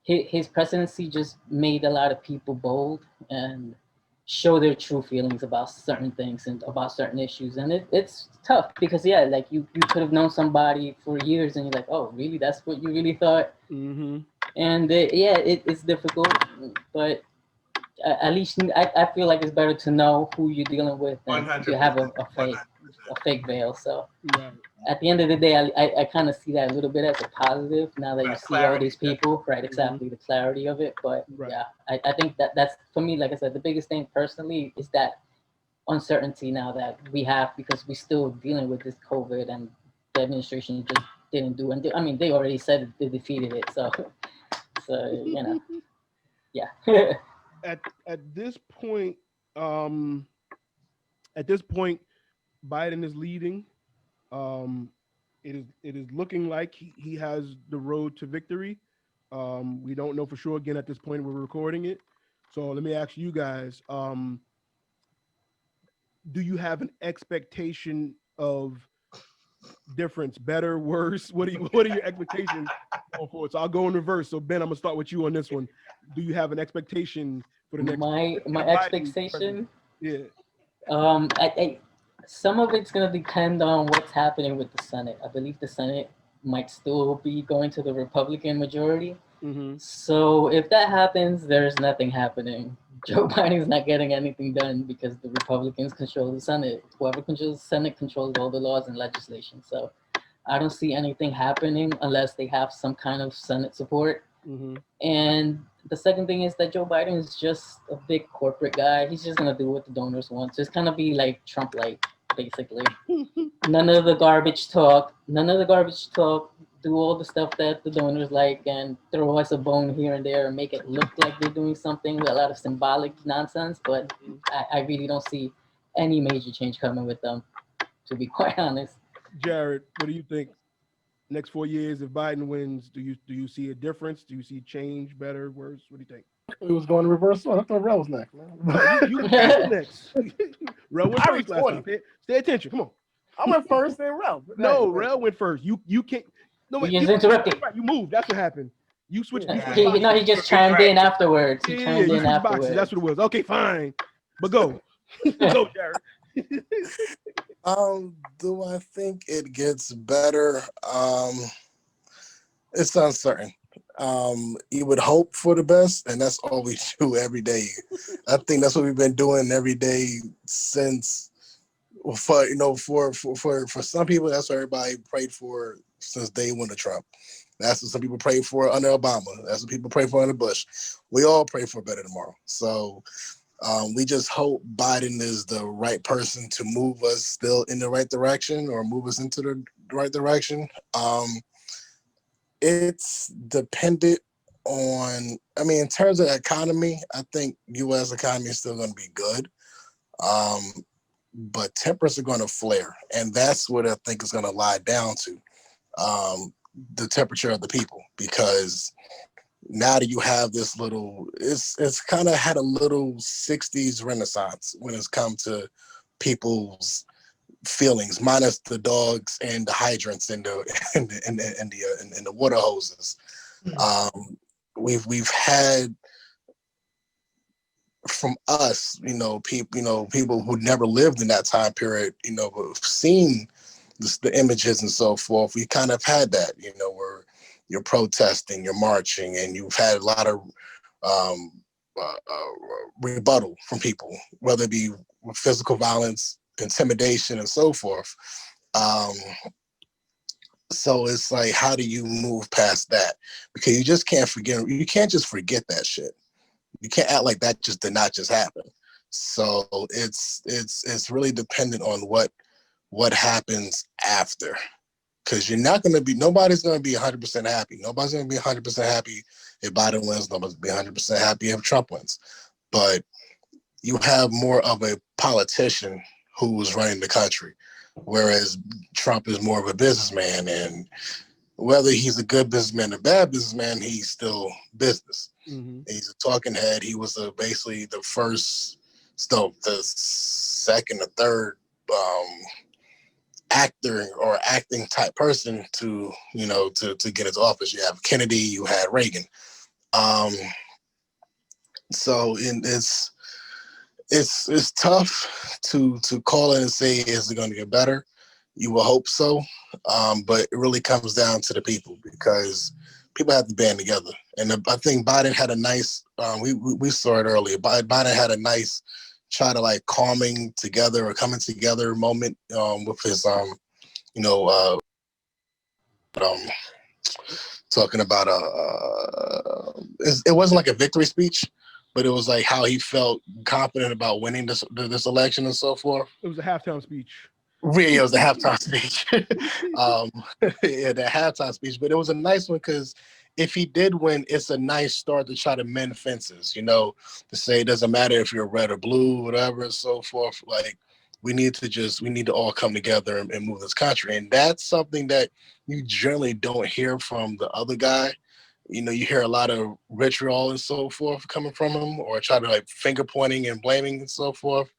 his presidency just made a lot of people bold and show their true feelings about certain things and about certain issues. And it's tough because like you could have known somebody for years and you're like, oh really, that's what you really thought. And it's difficult, but at least I feel like it's better to know who you're dealing with than to have a fake veil. So at the end of the day, I kind of see that a little bit as a positive now that you see all these people, right? Exactly, the clarity of it. But I think that's, for me, like I said, the biggest thing personally is that uncertainty now that we have, because we're still dealing with this COVID and the administration just didn't do. And I mean, they already said they defeated it. So yeah. At this point, At this point, Biden is leading. It is looking like he has the road to victory. We don't know for sure. Again, at this point, we're recording it. So let me ask you guys: do you have an expectation of difference, better, worse? What are your expectations going forward? So I'll go in reverse. So Ben, I'm gonna start with you on this one. Do you have an expectation for the next? My expectation. Yeah. Some of it's gonna depend on what's happening with the Senate. I believe the Senate might still be going to the Republican majority. Mm-hmm. So if that happens, there's nothing happening. Joe Biden's not getting anything done because the Republicans control the Senate. Whoever controls the Senate controls all the laws and legislation. So I don't see anything happening unless they have some kind of Senate support. Mm-hmm. And the second thing is that Joe Biden is just a big corporate guy. He's just gonna do what the donors want. So it's gonna be like Trump-like, basically. None of the garbage talk. Do all the stuff that the donors like and throw us a bone here and there and make it look like they're doing something. A lot of symbolic nonsense, but I really don't see any major change coming with them, to be quite honest. Jared, what do you think? Next 4 years, if Biden wins, do you see a difference? Do you see change, better, worse? What do you think? It was going to reverse. I thought Rel was next, man. You next. Rel went I first last time. Stay attention. Come on. I went first, then Rel. No, Rel went first. You can't. No, wait, You just interrupted. You moved. That's what happened. You switched. He just chimed in afterwards. He chimed in afterwards. Boxes. That's what it was. Okay, fine. But go. Go, Jared. Do I think it gets better? It's uncertain. You would hope for the best, and that's all we do every day. I think that's what we've been doing every day since. For some people, that's what everybody prayed for since day one of Trump. That's what some people prayed for under Obama. That's what people pray for under Bush. We all pray for a better tomorrow. So we just hope Biden is the right person to move us still in the right direction or move us into the right direction. It's dependent on, in terms of the economy, I think U.S. economy is still going to be good. But tempers are going to flare. And that's what I think is going to lie down to, the temperature of the people. Because now that you have this little, it's kind of had a little 60s renaissance when it's come to people's feelings, minus the dogs and the hydrants and the water hoses. We've had from us, people who never lived in that time period, who've seen the images and so forth. We kind of had that, where you're protesting, you're marching, and you've had a lot of rebuttal from people, whether it be physical violence, intimidation, and so forth. So it's like, how do you move past that? Because you just can't forget. You can't just forget that shit. You can't act like that just did not just happen. So it's really dependent on what happens after. Because nobody's going to be 100% happy. Nobody's going to be 100% happy if Biden wins. Nobody's going to be 100% happy if Trump wins. But you have more of a politician who's running the country, whereas Trump is more of a businessman. And whether he's a good businessman or bad businessman, he's still business. Mm-hmm. He's a talking head. He was basically the second or third actor or acting type person to get his office. You have Kennedy, you had Reagan. So it's tough to call it and say, is it going to get better? You will hope so, but it really comes down to the people, because people have to band together. And I think Biden had a nice, we saw it earlier, Biden had a nice try to like coming together or coming together moment with his, talking about, it wasn't like a victory speech, but it was like how he felt confident about winning this election and so forth. It was a halftime speech. Really, it was the halftime speech. The halftime speech, but it was a nice one because if he did win, it's a nice start to try to mend fences, you know, to say it doesn't matter if you're red or blue, whatever, and so forth. Like, we need to all come together and move this country. And that's something that you generally don't hear from the other guy. You know, you hear a lot of vitriol and so forth coming from him, or try to like finger pointing and blaming and so forth.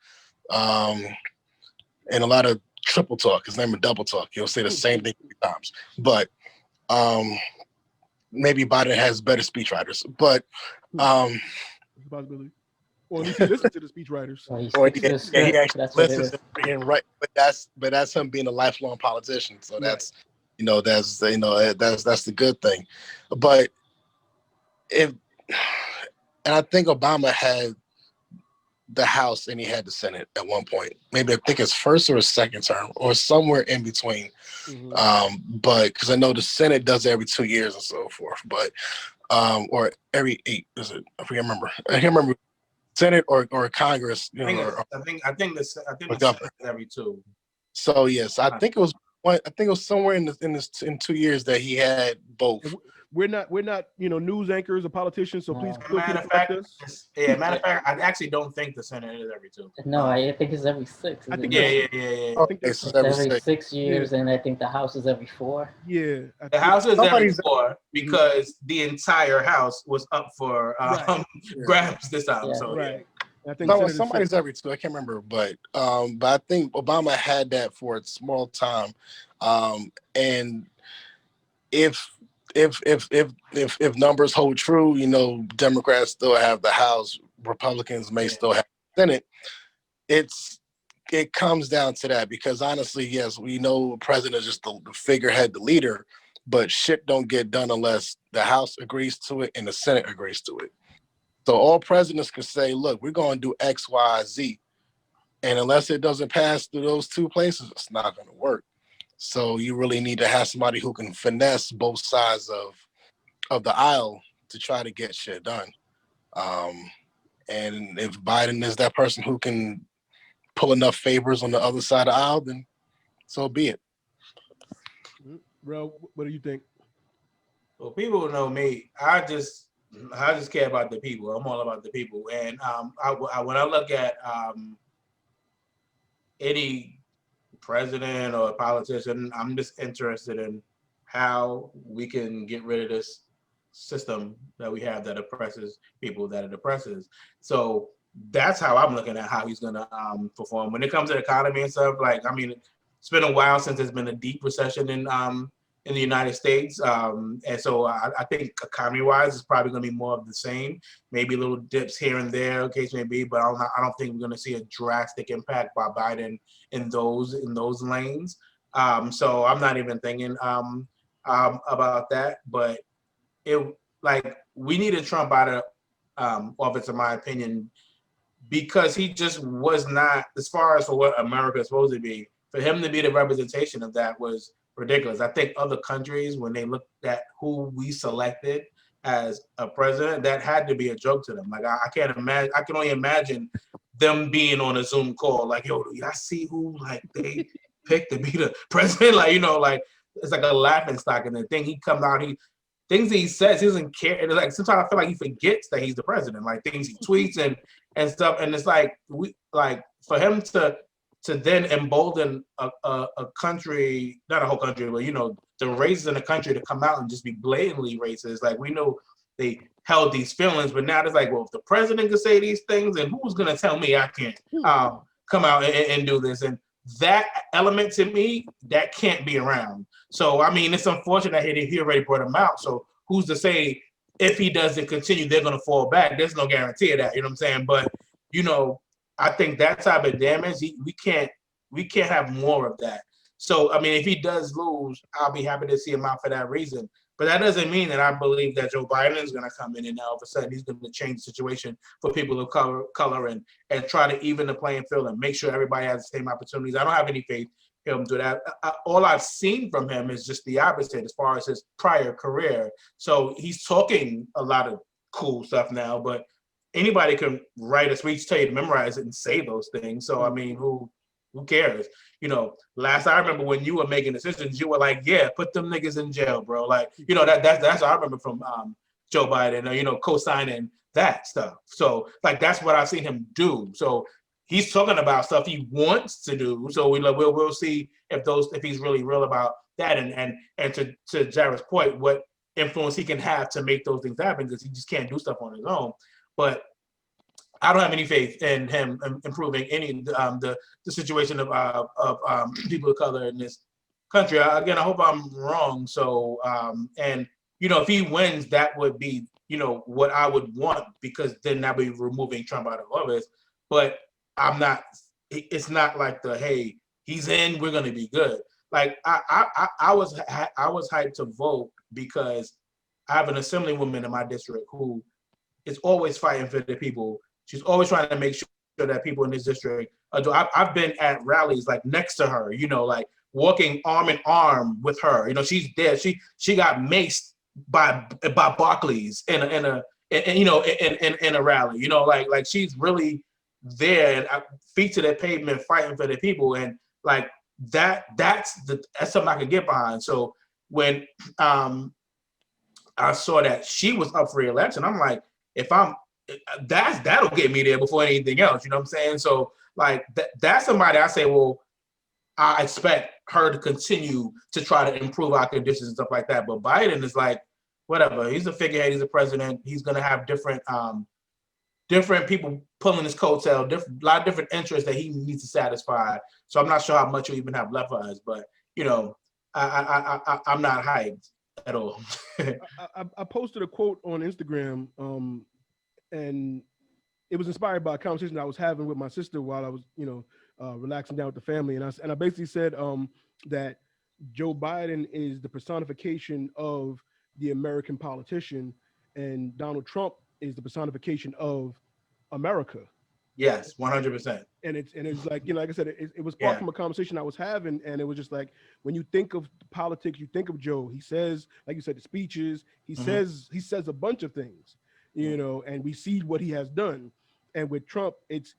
And a lot of triple talk. His name is double talk. He'll say the same thing 3 times. But maybe Biden has better speechwriters. But possibility. Or at least he listens to the speechwriters. He actually listens and right. But that's him being a lifelong politician. So that's that's the good thing. But and I think Obama had the House and he had the Senate at one point. Maybe I think his first or his second term, or somewhere in between. But because I know the Senate does it every 2 years and so forth. But or every 8, is it? I can't remember. Senate or Congress. I think the Senate is every 2. So yes, I think it was somewhere in 2 years that he had both. We're not news anchors or politicians, so please feel free to correct us. Matter of fact, I actually don't think the Senate is every 2. No, I think it's every 6. I think yeah. I think It's every 6 years, and I think the House is every 4. Yeah, the House is every 4 because the entire House was up for grabs this time. So I think somebody's every 2. I can't remember, but I think Obama had that for a small time, and if numbers hold true, you know, Democrats still have the House, Republicans may still have the Senate. It comes down to that because honestly, yes, we know the president is just the figurehead, the leader, but shit don't get done unless the House agrees to it and the Senate agrees to it. So all presidents can say, look, we're going to do X, Y, Z. And unless it doesn't pass through those 2 places, it's not going to work. So you really need to have somebody who can finesse both sides of the aisle to try to get shit done. And if Biden is that person who can pull enough favors on the other side of the aisle, then so be it. Bro, what do you think? Well, people know me. I just care about the people. I'm all about the people. And when I look at any president or a politician, I'm just interested in how we can get rid of this system that we have that oppresses people that it oppresses. So that's how I'm looking at how he's gonna perform. When it comes to the economy and stuff, like, I mean, it's been a while since there's been a deep recession in the United States. And so I think economy-wise, it's probably going to be more of the same. Maybe little dips here and there, case may be, but I don't think we're going to see a drastic impact by Biden in those lanes. So I'm not even thinking about that. But we needed Trump out of office, in my opinion, because he just was not, as far as for what America is supposed to be, for him to be the representation of that was ridiculous. I think other countries, when they looked at who we selected as a president, that had to be a joke to them. Like, I can't imagine. I can only imagine them being on a Zoom call, like, yo, do y'all see who like they picked to be the president? Like, you know, like it's like a laughing stock. And the thing he comes out, things he says, he doesn't care. It's like sometimes I feel like he forgets that he's the president. Like things he tweets and stuff. And it's like for him to then embolden a country, not a whole country, but, you know, the races in the country to come out and just be blatantly racist. Like, we know they held these feelings, but now it's like, well, if the president can say these things, then who's going to tell me I can't come out and do this? And that element, to me, that can't be around. So, I mean, it's unfortunate that he already brought him out. So who's to say if he doesn't continue, they're going to fall back? There's no guarantee of that, you know what I'm saying? But, you know, I think that type of damage, we can't have more of that. So, I mean, if he does lose, I'll be happy to see him out for that reason. But that doesn't mean that I believe that Joe Biden is going to come in and all of a sudden he's going to change the situation for people of color and try to even the playing field and make sure everybody has the same opportunities. I don't have any faith in him do that. All I've seen from him is just the opposite as far as his prior career. So he's talking a lot of cool stuff now, but anybody can write a speech, tell you to memorize it and say those things. So, I mean, Who cares? You know, last I remember when you were making decisions, you were like, yeah, put them niggas in jail, bro. Like, you know, that's what I remember from Joe Biden, you know, co-signing that stuff. So like, that's what I've seen him do. So he's talking about stuff he wants to do. So we'll see if he's really real about that. And to Jared's point, what influence he can have to make those things happen, because he just can't do stuff on his own. But I don't have any faith in him improving any the situation of people of color in this country. Again, I hope I'm wrong. So and you know, if he wins, that would be, you know, what I would want, because then that would be removing Trump out of office. But I'm not. It's not like hey, he's in, we're gonna be good. Like I was hyped to vote because I have an assemblywoman in my district who is always fighting for the people. She's always trying to make sure that people in this district I've been at rallies like next to her, you know, like walking arm in arm with her. You know, she's there. She got maced by Barclays in a rally. You know, like she's really there and feet to the pavement fighting for the people, and like that's something I could get behind. So when I saw that she was up for re-election, I'm like, that'll get me there before anything else. You know what I'm saying? So like that's somebody I say, well, I expect her to continue to try to improve our conditions and stuff like that. But Biden is like, whatever. He's a figurehead. He's a president. He's gonna have different people pulling his coattail, a lot of different interests that he needs to satisfy. So I'm not sure how much you even have left for us. But you know, I'm not hyped at all. I posted a quote on Instagram, and it was inspired by a conversation I was having with my sister while I was, you know, relaxing down with the family. And I basically said that Joe Biden is the personification of the American politician, and Donald Trump is the personification of America. Yes, 100%. And it's like, you know, like I said, it was sparked from a conversation I was having, and it was just like, when you think of politics, you think of Joe. He says, like you said, the speeches. He says a bunch of things, you know, and we see what he has done. And with Trump, it's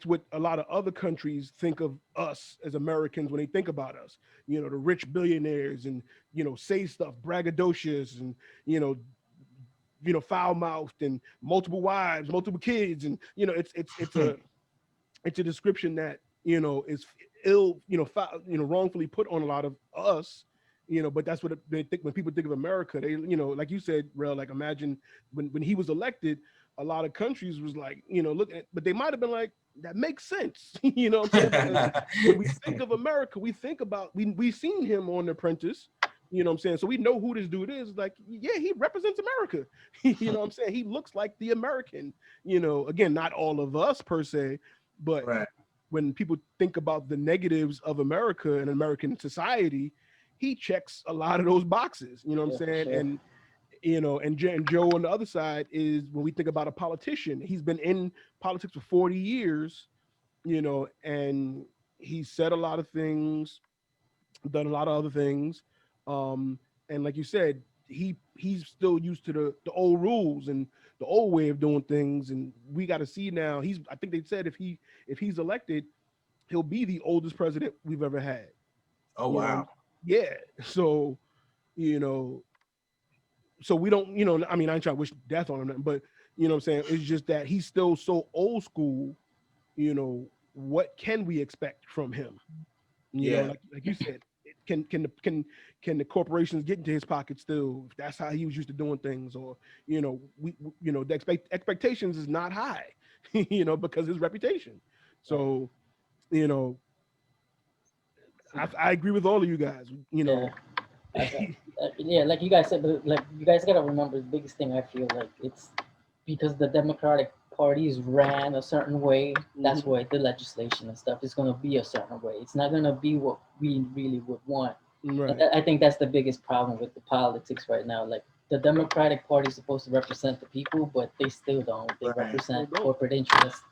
what a lot of other countries think of us as Americans when they think about us. You know, the rich billionaires, and you know, say stuff braggadocious, and you know, foul-mouthed, and multiple wives, multiple kids, and you know, it's a description that, you know, is ill, you know, foul, you know, wrongfully put on a lot of us, you know. But that's what they think when people think of America. They, you know, like you said, Rel, like imagine when he was elected, a lot of countries was like, you know, look at, but they might have been like, that makes sense, you know what I'm saying? When we think of America, we think about we've seen him on The Apprentice. You know what I'm saying? So we know who this dude is. Like, yeah, he represents America. You know what I'm saying? He looks like the American, you know, again, not all of us per se, but when people think about the negatives of America and American society, he checks a lot of those boxes, you know what I'm saying? Sure. And, you know, and Joe on the other side is, when we think about a politician, he's been in politics for 40 years, you know, and he's said a lot of things, done a lot of other things. And like you said, he's still used to the old rules and the old way of doing things. And we got to see now, I think they said if he's elected, he'll be the oldest president we've ever had. Oh, wow. Yeah. So, you know, so we don't, you know, I mean, I ain't trying to wish death on him, but you know what I'm saying? It's just that he's still so old school, you know, what can we expect from him? You know, like you said, can the corporations get into his pocket still? If that's how he was used to doing things, or you know, the expectations is not high, you know, because of his reputation. So, you know, I agree with all of you guys. You know, yeah, like you guys said, but like you guys gotta remember, the biggest thing I feel like it's because the Democratic parties ran a certain way. That's why the legislation and stuff is going to be a certain way. It's not going to be what we really would want. Right. I think that's the biggest problem with the politics right now. Like, the Democratic Party is supposed to represent the people, but they still don't. They represent corporate interests,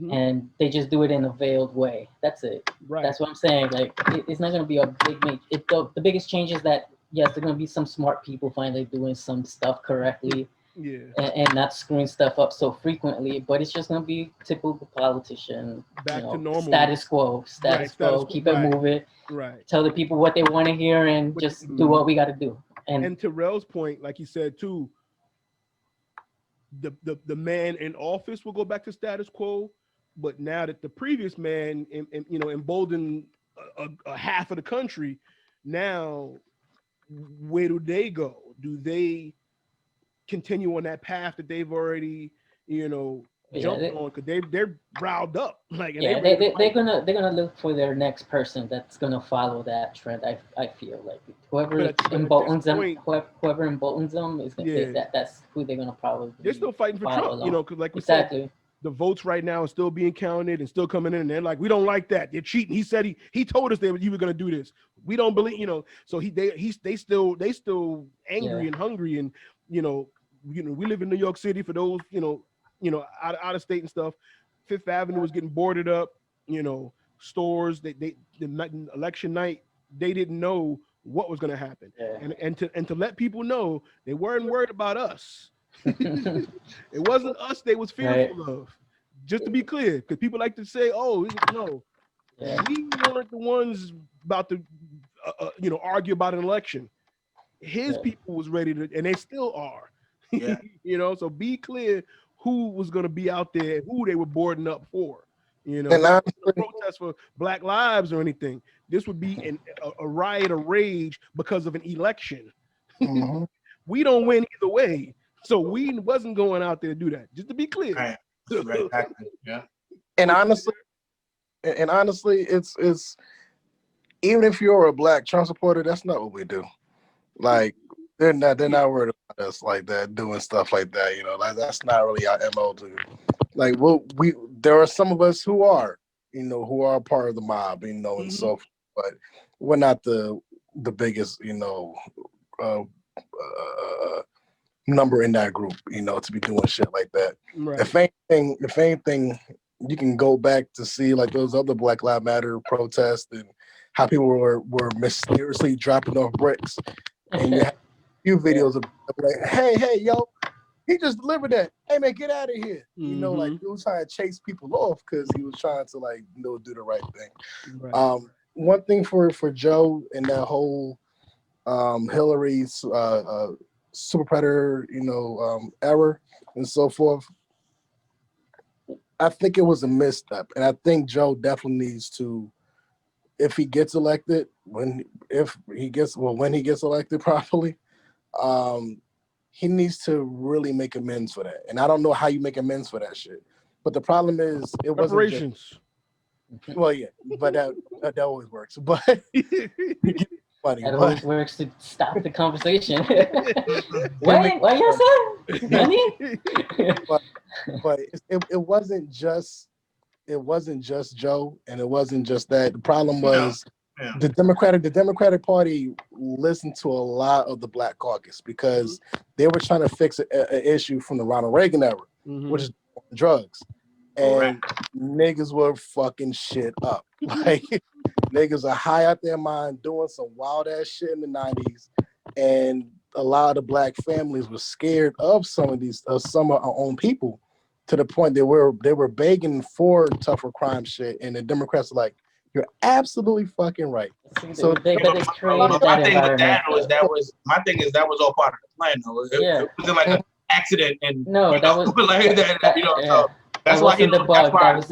and they just do it in a veiled way. That's it. Right. That's what I'm saying. Like, it's not going to be a big. The biggest change is that yes, there are going to be some smart people finally doing some stuff correctly. Yeah. and not screwing stuff up so frequently. But it's just gonna be typical politician, Back to normal. status quo, Right, status quo, keep it right. moving, Right. tell the people what they want to hear, and just do what we got to do. And Terrell's point, like he said too, the man in office will go back to status quo, but now that the previous man, emboldened a half of the country, now where do they go? Do they continue on that path that they've already, jumped on? Because they're riled up. Like, they're gonna look for their next person that's gonna follow that trend. I feel like whoever emboldens them is that's who they're gonna probably. They're still fighting for Trump, because like we said, the votes right now are still being counted and still coming in, and they're like, we don't like that. They're cheating. He said he told us you were gonna do this. We don't believe, So they still angry and hungry, and we live in New York City. For those out of state and stuff, Fifth Avenue was getting boarded up. Stores the election night, they didn't know what was gonna happen, and to let people know they weren't worried about us. It wasn't us they was fearful of. Just to be clear, because people like to say, "Oh, no, we weren't the ones about to, argue about an election." His people was ready to, and they still are. So be clear who was going to be out there, who they were boarding up for. Not a protest for Black lives or anything. This would be a riot of rage because of an election. Mm-hmm. We don't win either way. So we wasn't going out there to do that. Just to be clear. Right. Exactly. Yeah. And honestly, it's even if you're a Black Trump supporter, that's not what we do. Like they're not worried about us like that, doing stuff like that. Like that's not really our MO to. Like there are some of us who are, who are part of the mob, and so forth, but we're not the biggest, number in that group, to be doing shit like that. Right. If anything, you can go back to see like those other Black Lives Matter protests and how people were mysteriously dropping off bricks, and you have a few videos of like, hey, yo, he just delivered that. Hey man, get out of here. Like he was trying to chase people off because he was trying to do the right thing. Right. One thing for Joe and that whole Hillary's super predator, error and so forth. I think it was a misstep, and I think Joe definitely needs to, if he gets elected, when he gets elected properly, he needs to really make amends for that. And I don't know how you make amends for that shit. But the problem is, it wasn't reparations. Well, yeah, but that always works. But funny. That always works to stop the conversation. What you say? Money? but it wasn't just Joe, and it wasn't just that. The problem was the Democratic Party listened to a lot of the Black caucus because they were trying to fix an issue from the Ronald Reagan era, which is drugs, and niggas were fucking shit up. Like niggas are high out their mind doing some wild ass shit in the 90s, and a lot of the Black families were scared of some of our own people, to the point they were begging for tougher crime shit, and the Democrats are like, you're absolutely fucking right. So they created my thing with that was all part of the plan though. It wasn't like an accident, and that was like that. So that's why you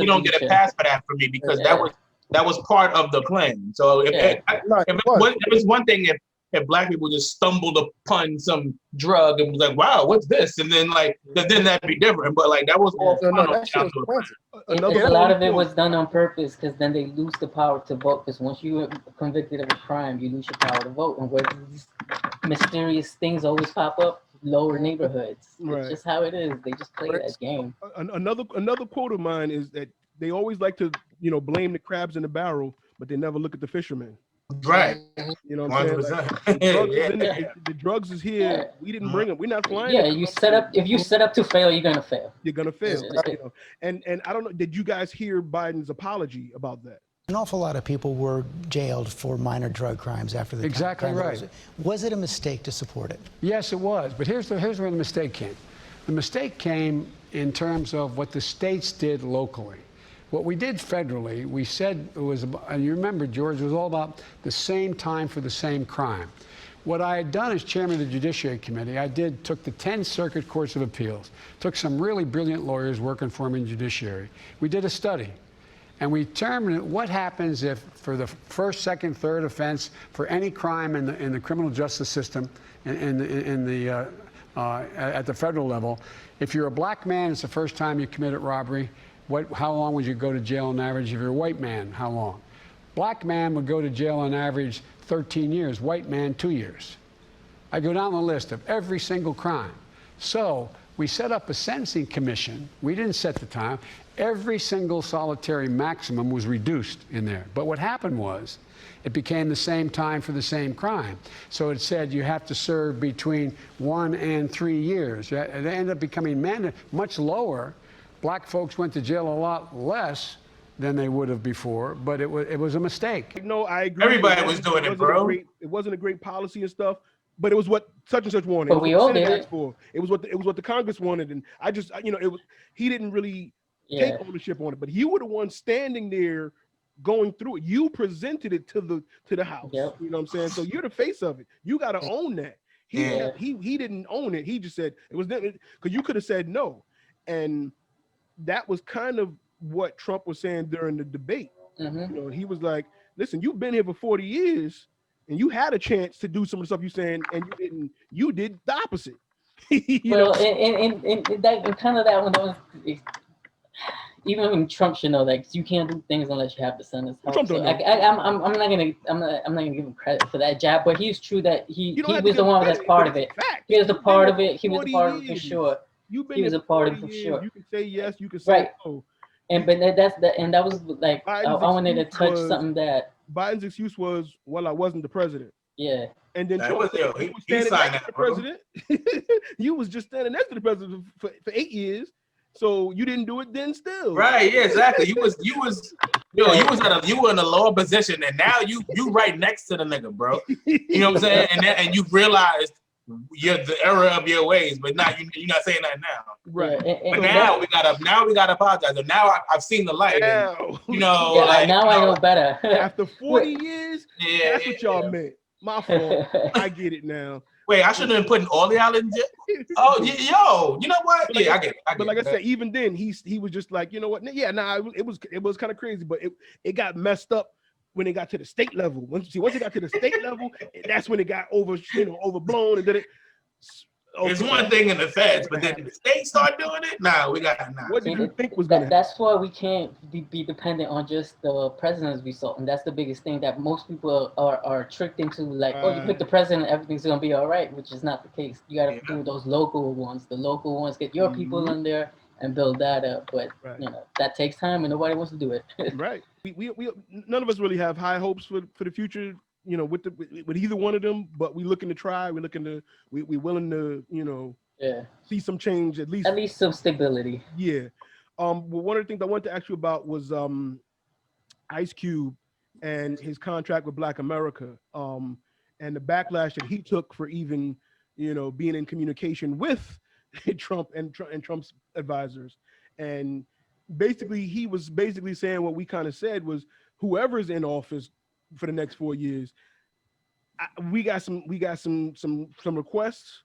don't get a pass for that for me, because that was part of the plan. So if it's one thing if Black people just stumbled upon some drug and was like, wow, what's this? And then then that'd be different. But that was all a lot of it was done on purpose, because then they lose the power to vote. Because once you are convicted of a crime, you lose your power to vote. And where these mysterious things always pop up, lower neighborhoods. It's just how it is. They just play that game. Another quote of mine is that they always like to, blame the crabs in the barrel, but they never look at the fishermen. Right. You know what I'm saying? The drugs is here. We didn't bring them. We're not flying. Yeah, if you set up to fail, you're gonna fail. You're gonna fail. And I don't know, did you guys hear Biden's apology about that? An awful lot of people were jailed for minor drug crimes after the Exactly right. Was it a mistake to support it? Yes, it was. But here's where the mistake came. The mistake came in terms of what the states did locally. What we did federally, we said it was, and you remember, George, it was all about the same time for the same crime. What I had done as chairman of the Judiciary Committee, took the 10 circuit courts of appeals, took some really brilliant lawyers working for me in judiciary. We did a study, and we determined what happens if, for the first, second, third offense, for any crime in the criminal justice system, at the federal level, if you're a black man, it's the first time you committed robbery. How long would you go to jail on average? If you're a white man, how long? Black man would go to jail on average 13 years, white man 2 years. I go down the list of every single crime. So we set up a sentencing commission. We didn't set the time. Every single solitary maximum was reduced in there. But what happened was, it became the same time for the same crime. So it said you have to serve between 1 and 3 years. It ended up becoming much lower. Black folks went to jail a lot less than they would have before, but it was a mistake. No, I agree. Everybody was doing it, bro. It wasn't a great policy and stuff, but it was what such and such wanted. But we all did it. It was what the Congress wanted, and I just, he didn't really take ownership on it, but he were the one standing there going through it. You presented it to the House. Yep. You know what I'm saying? So you're the face of it. You got to own that. He didn't own it. He just said it was because you could have said no, and that was kind of what Trump was saying during the debate. Mm-hmm. He was like, listen, you've been here for 40 years and you had a chance to do some of the stuff you're saying, and you didn't. You did the opposite. Well, and that kind of that one, even Trump should know that you can't do things unless you have the Senate's help. Trump So don't know. I'm not gonna give him credit for that jab, but he's true that he was the one that's part of it. He was a part of it. He was a part of it for sure. He was a part of it for sure. You can say yes, you can say no. And that was like I wanted to touch something that Biden's excuse was, well, I wasn't the president. Yeah. And then Trump was standing next to the president. You was just standing next to the president for 8 years. So you didn't do it then still. Right, yeah, exactly. You were in a lower position, and now you right next to the nigga, bro. You know what I'm saying? And you realized the error of your ways, but now you're not saying that now. Right. But now we gotta apologize. And now I've seen the light. Now, and, now I know better. After 40 years, that's what y'all meant. My fault. I get it now. Wait, I shouldn't have been putting all y'all in jail. Oh, yo, you know what? Yeah, I get it. But like I said, even then, he was just like, you know what? Yeah, it was kind of crazy, but it got messed up when it got to the state level. Once it got to the state level, that's when it got overblown, and then it. It's one thing in the feds, but then the states start doing it. We got it now. What did you think was going to? That's why we can't be dependent on just the president's result, and that's the biggest thing that most people are tricked into. Like, you pick the president, everything's gonna be all right, which is not the case. You got to do those local ones. The local ones, get your people in there and build that up. But that takes time, and nobody wants to do it. Right. We none of us really have high hopes for the future. With either one of them, but we looking to try. We willing to see some change, at least some stability. Yeah. Well, one of the things I wanted to ask you about was Ice Cube and his contract with Black America, and the backlash that he took for even being in communication with Trump and Trump's advisors, and basically he was saying what we kind of said was, whoever's in office for the next 4 years, we got some requests.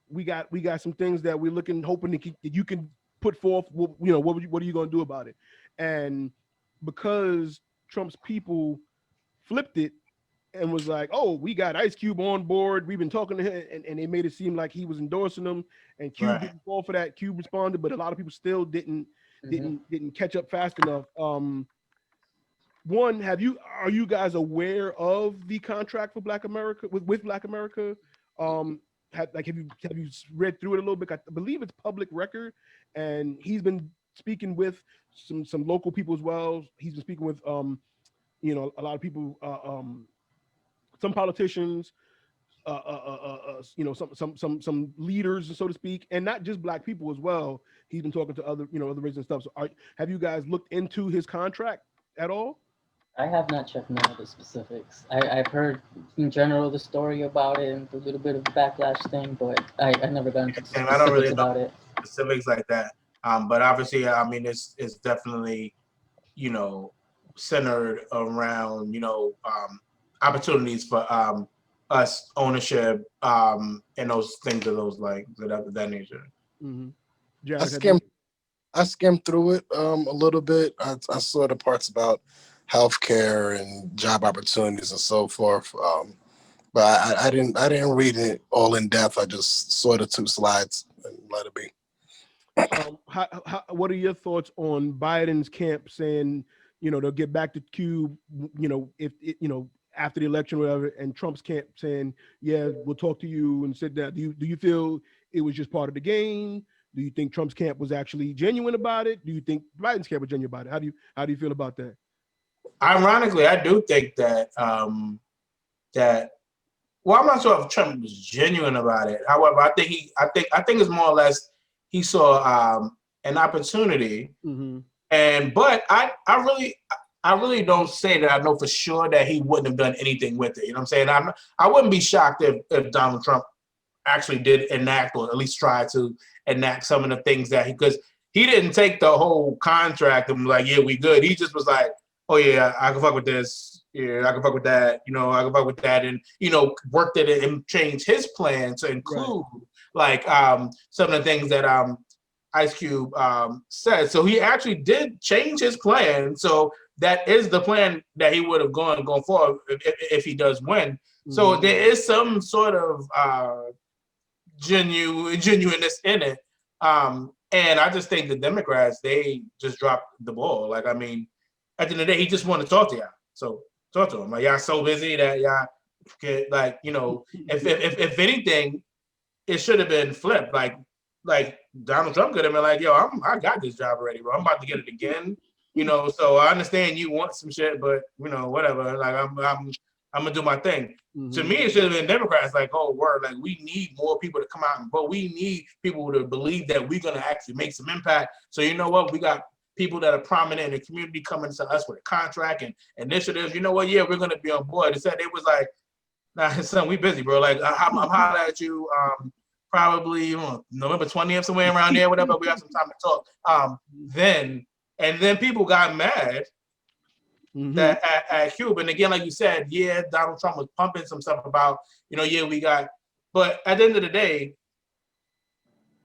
We got some things that we're hoping that you can put forth. What are you going to do about it? And because Trump's people flipped it and was like, oh, we got Ice Cube on board. We've been talking to him, and they made it seem like he was endorsing them. And Cube didn't fall for that. Cube responded, but a lot of people still didn't catch up fast enough. One, are you guys aware of the contract for Black America with Black America? Have you read through it a little bit? I believe it's public record, and he's been speaking with some local people as well. He's been speaking with a lot of people, some politicians, some leaders, so to speak, and not just Black people as well. He's been talking to other races and stuff. So have you guys looked into his contract at all? I have not checked none of the specifics. I've heard in general the story about it and a little bit of the backlash thing, but I never got into the specifics about it. specifics like that. But obviously, I mean, it's definitely, centered around, opportunities for us ownership, and those things of that nature. Mm-hmm. I skimmed through it a little bit. I saw the parts about healthcare and job opportunities and so forth. But I didn't read it all in depth. I just saw the 2 slides and let it be. What are your thoughts on Biden's camp saying, they'll get back to Cube, if after the election or whatever, and Trump's camp saying, yeah, we'll talk to you and sit down. Do you feel it was just part of the game? Do you think Trump's camp was actually genuine about it? Do you think Biden's camp was genuine about it? How do you feel about that? Ironically, I do think that well, I'm not sure if Trump was genuine about it. However, I think it's more or less he saw an opportunity, but I really don't say that I know for sure that he wouldn't have done anything with it. You know what I'm saying? I wouldn't be shocked if Donald Trump actually did enact, or at least try to enact some of the things that because he didn't take the whole contract and be like, yeah, we good. He just was like, oh yeah, I can fuck with this. Yeah, I can fuck with that. I can fuck with that, and worked it and changed his plan to include some of the things that Ice Cube said. So he actually did change his plan. So that is the plan that he would have gone forward if he does win. Mm-hmm. So there is some sort of genuineness in it. And I just think the Democrats, they just dropped the ball. Like, I mean, at the end of the day, he just wanted to talk to y'all. So talk to him. Like, y'all so busy that y'all get, like, if anything, it should have been flipped. Like Donald Trump could have been like, yo, I got this job already, bro. I'm about to get it again. So I understand you want some shit, but whatever. Like I'm gonna do my thing. Mm-hmm. To me, it should have been Democrats like, oh, word, like we need more people to come out and vote. We need people to believe that we're gonna actually make some impact. So you know what? We got people that are prominent in the community coming to us with a contract and initiatives. You know what? Yeah, we're gonna be on board. It said it was like, nah, son, we busy, bro. Like I'm hollering at you probably November 20th, somewhere around there, whatever. We got some time to talk. Then people got mad. Mm-hmm. That at Cuba, and again, like you said, yeah, Donald Trump was pumping some stuff about, yeah, we got, but at the end of the day,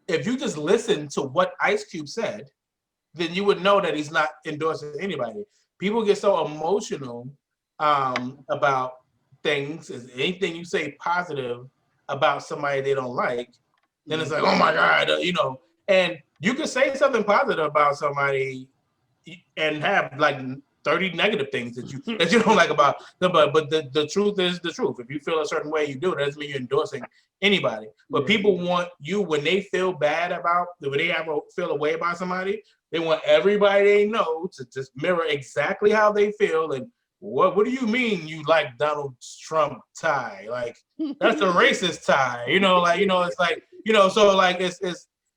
if you just listen to what Ice Cube said, then you would know that he's not endorsing anybody. People get so emotional about things. As anything you say positive about somebody they don't like, then it's like, oh my God, and you can say something positive about somebody and have like 30 negative things that you don't like about them, but the truth is the truth. If you feel a certain way, you do it. That doesn't mean you're endorsing anybody. But people want you, when they feel bad about, when they feel a way about somebody, they want everybody they know to just mirror exactly how they feel. And what do you mean you like Donald Trump tie? Like that's a racist tie. It's like, so like it's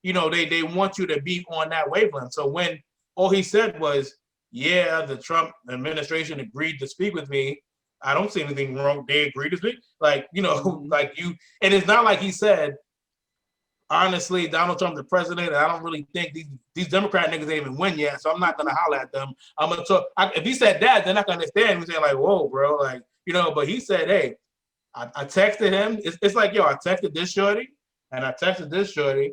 they want you to be on that wavelength. So when all he said was, yeah, the Trump administration agreed to speak with me, I don't see anything wrong. They agreed to speak. Like, like you, and it's not like he said, honestly, Donald Trump, the president, and I don't really think these Democrat niggas ain't even win yet, so I'm not going to holler at them. I'm going to talk. If he said that, they're not going to understand. He's saying like, whoa, bro. Like, but he said, hey, I texted him. It's like, yo, I texted this shorty, and I texted this shorty.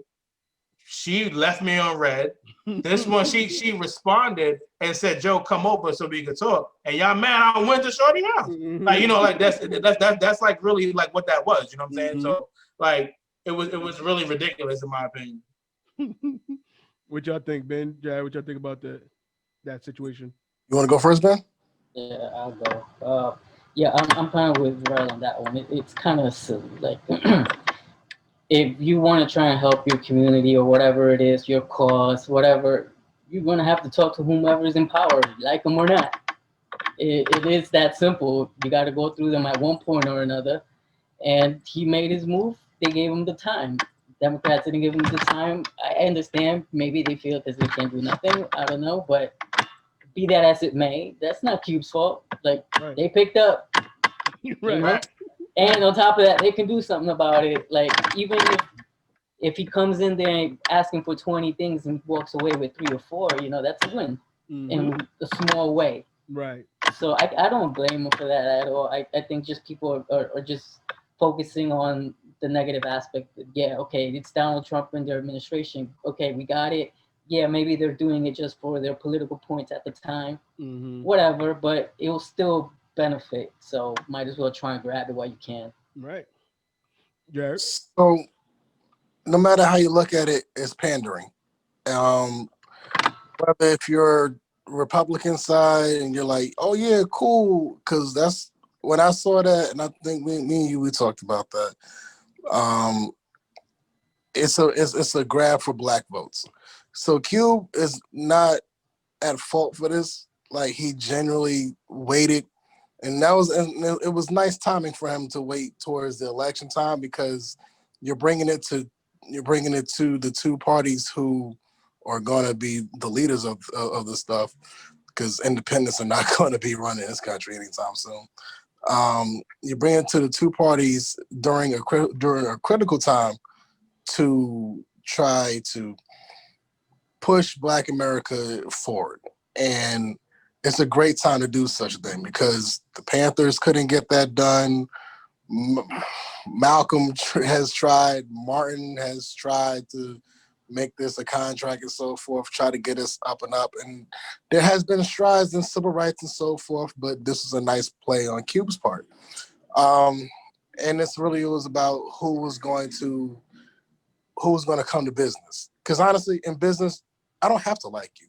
She left me on red. This one, she responded and said, Joe, come over so we could talk. And y'all mad I went to shorty house. Like, like that's like really like what that was. You know what I'm saying? Mm-hmm. So like it was really ridiculous in my opinion. What y'all think, Ben? Jay, what y'all think about that situation? You want to go first, Ben? Yeah, I'll go. Yeah, I'm kind of with Red on that one. It's kind of silly. Like, if you want to try and help your community or whatever it is, your cause, whatever, you're going to have to talk to whomever is in power, like them or not. It is that simple. You got to go through them at one point or another. And he made his move. They gave him the time. Democrats didn't give him the time. I understand. Maybe they feel that they can't do nothing. I don't know. But be that as it may, that's not Cube's fault. Like, They picked up. Right. And on top of that, they can do something about it. Like, even if he comes in there asking for 20 things and walks away with 3 or 4, that's a win in a small way. Right. So I don't blame him for that at all. I think just people are just focusing on the negative aspect. Yeah, okay, it's Donald Trump and their administration. Okay, we got it. Yeah, maybe they're doing it just for their political points at the time. Whatever, but it will still benefit. So might as well try and grab it while you can. Right. Jared? So no matter how you look at it, it's pandering. Whether if you're Republican side and you're like, oh yeah, cool, because that's when I saw that, and I think me and you we talked about that. It's a grab for black votes. So Cube is not at fault for this. Like, he generally waited, and it was nice timing for him to wait towards the election time, because you're bringing it to the two parties who are going to be the leaders of the stuff, because independents are not going to be running this country anytime soon. You bring it to the two parties during a critical time to try to push Black America forward. And it's a great time to do such a thing, because the Panthers couldn't get that done. Malcolm has tried. Martin has tried to make this a contract and so forth, try to get us up and up. And there has been strides in civil rights and so forth, but this is a nice play on Cube's part. And it was about who was going to come to business. Because honestly, in business, I don't have to like you.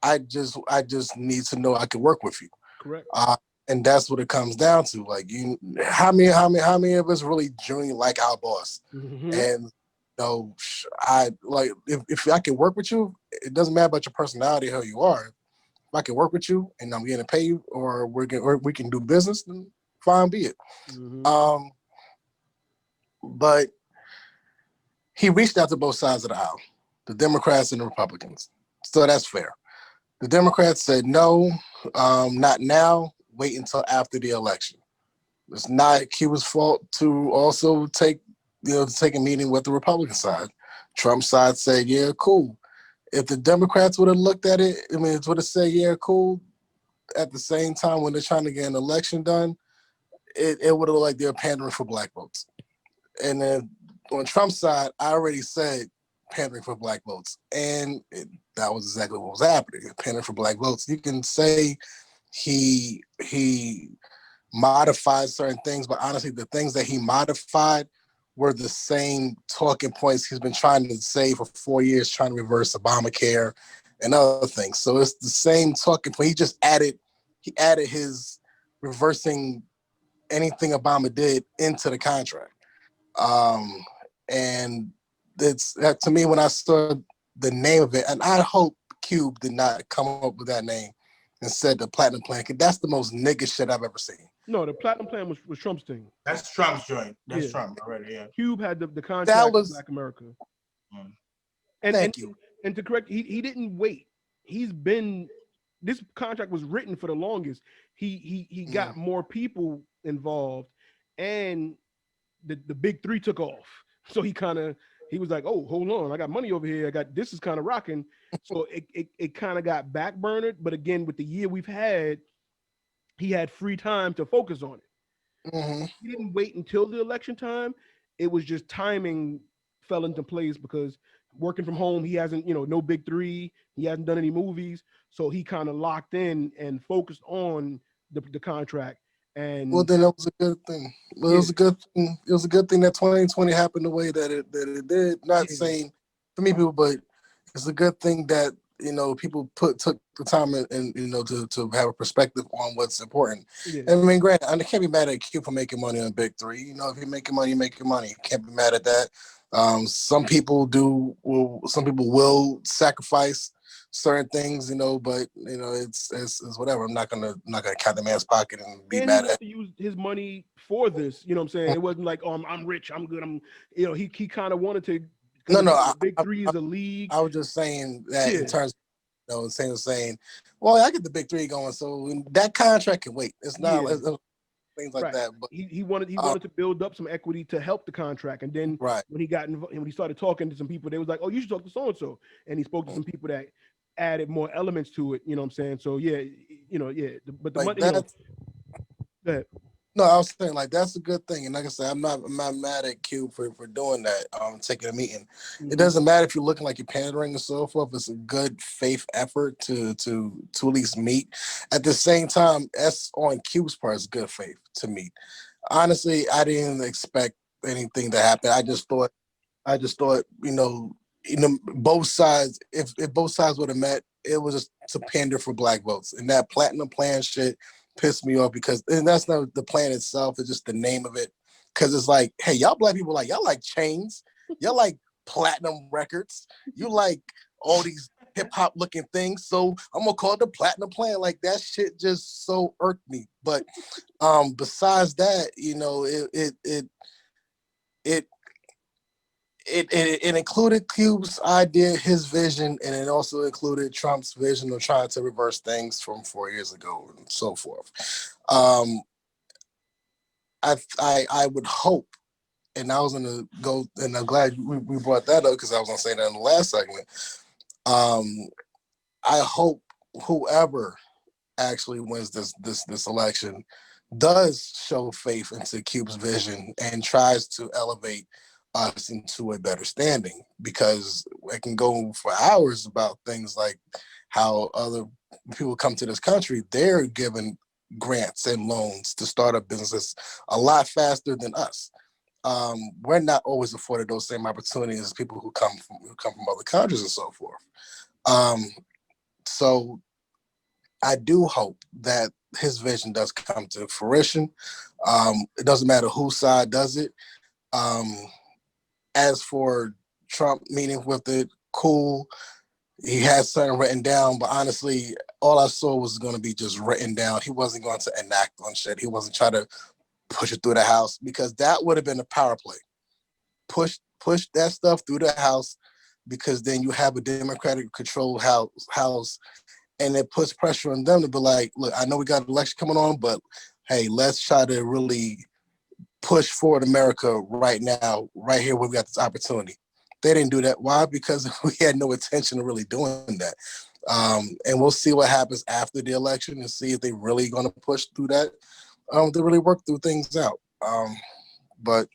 I just need to know I can work with you. Correct. And that's what it comes down to. Like, how many of us really genuinely like our boss? And I like, if I can work with you, it doesn't matter about your personality, how you are. If I can work with you and I'm going to pay you, or we can do business, then fine, be it. But he reached out to both sides of the aisle, the Democrats and the Republicans. So that's fair. The Democrats said, no, not now, wait until after the election. It's not Cuba's fault to also take a meeting with the Republican side. Trump's side said, yeah, cool. If the Democrats would have looked at it, it would have said, yeah, cool. At the same time, when they're trying to get an election done, it would have looked like they're pandering for black votes. And then on Trump's side, I already said pandering for black votes. And that was exactly what was happening, pandering for black votes. You can say he modified certain things, but honestly, the things that he modified were the same talking points he's been trying to say for 4 years, trying to reverse Obamacare and other things. So it's the same talking point. He just added his reversing anything Obama did into the contract. And it's to me, when I saw the name of it, and I hope Cube did not come up with that name and said the Platinum Plan, because that's the most nigga shit I've ever seen. No, the Platinum Plan was Trump's thing. That's Trump's joint. That's Trump already, yeah. Cube had the contract with Black America. Thank you. And to correct, he didn't wait. This contract was written for the longest. He got more people involved, and the big three took off. So he was like, oh, hold on, I got money over here. This is kind of rocking. So it kind of got backburnered. But again, with the year we've had, he had free time to focus on it. He didn't wait until the election time. It was just timing fell into place, because working from home, he hasn't, no big three. He hasn't done any movies. So he kind of locked in and focused on the contract. And well, then it was a good thing. Well, it was a good thing. It was a good thing that 2020 happened the way that it did. Not saying for me, people, but it's a good thing that people took the time and to have a perspective on what's important. I mean, granted, I can't be mad at Q for making money on Big Three. If you're making money, you're making money. Can't be mad at that. Some people will sacrifice certain things, but it's whatever. I'm not gonna count the man's pocket and be mad at. To use his money for this, what I'm saying. It wasn't like, oh, I'm rich, I'm good. He kind of wanted to. No, Big Three is a league. I was just saying that in terms of, saying, well, I get the Big Three going, so that contract can wait. It's not. things like that. But he wanted to build up some equity to help the contract, and then when he got involved, when he started talking to some people, they was like, "Oh, you should talk to so and so," and he spoke to some people that added more elements to it. You know what I'm saying? So yeah, but the money. Go ahead. No, I was saying like that's a good thing, and like I said, I'm not mad at Q for doing that, taking a meeting. It doesn't matter if you're looking like you're pandering and so forth. It's a good faith effort to at least meet. At the same time, that's on Q's part. It's good faith to meet. Honestly, I didn't expect anything to happen. I just thought, both sides. If both sides would have met, it was just to pander for black votes, and that platinum plan shit pissed me off because, and that's not the plan itself, it's just the name of it. Because it's like, hey, y'all black people, like, y'all like chains, y'all like platinum records, you like all these hip hop looking things, so I'm gonna call it the platinum plan. Like, that shit just so irked me. But besides that, it included Cube's idea, his vision, and it also included Trump's vision of trying to reverse things from 4 years ago and so forth. I would hope, and I was gonna go, and I'm glad we brought that up because I was gonna say that in the last segment. I hope whoever actually wins this election does show faith into Cube's vision and tries to elevate us into a better standing, because I can go for hours about things like how other people come to this country, they're given grants and loans to start up businesses a lot faster than us. We're not always afforded those same opportunities as people who come from other countries and so forth. So I do hope that his vision does come to fruition. It doesn't matter whose side does it. As for Trump meeting with it, cool. He had something written down, but honestly, all I saw was going to be just written down. He wasn't going to enact on shit. He wasn't trying to push it through the House, because that would have been a power play. Push that stuff through the House, because then you have a Democratic controlled House, and it puts pressure on them to be like, look, I know we got an election coming on, but hey, let's try to really push forward America right now, right here where we got this opportunity. They didn't do that. Why? Because we had no intention of really doing that. And we'll see what happens after the election and see if they're really going to push through that, to really work through things out. But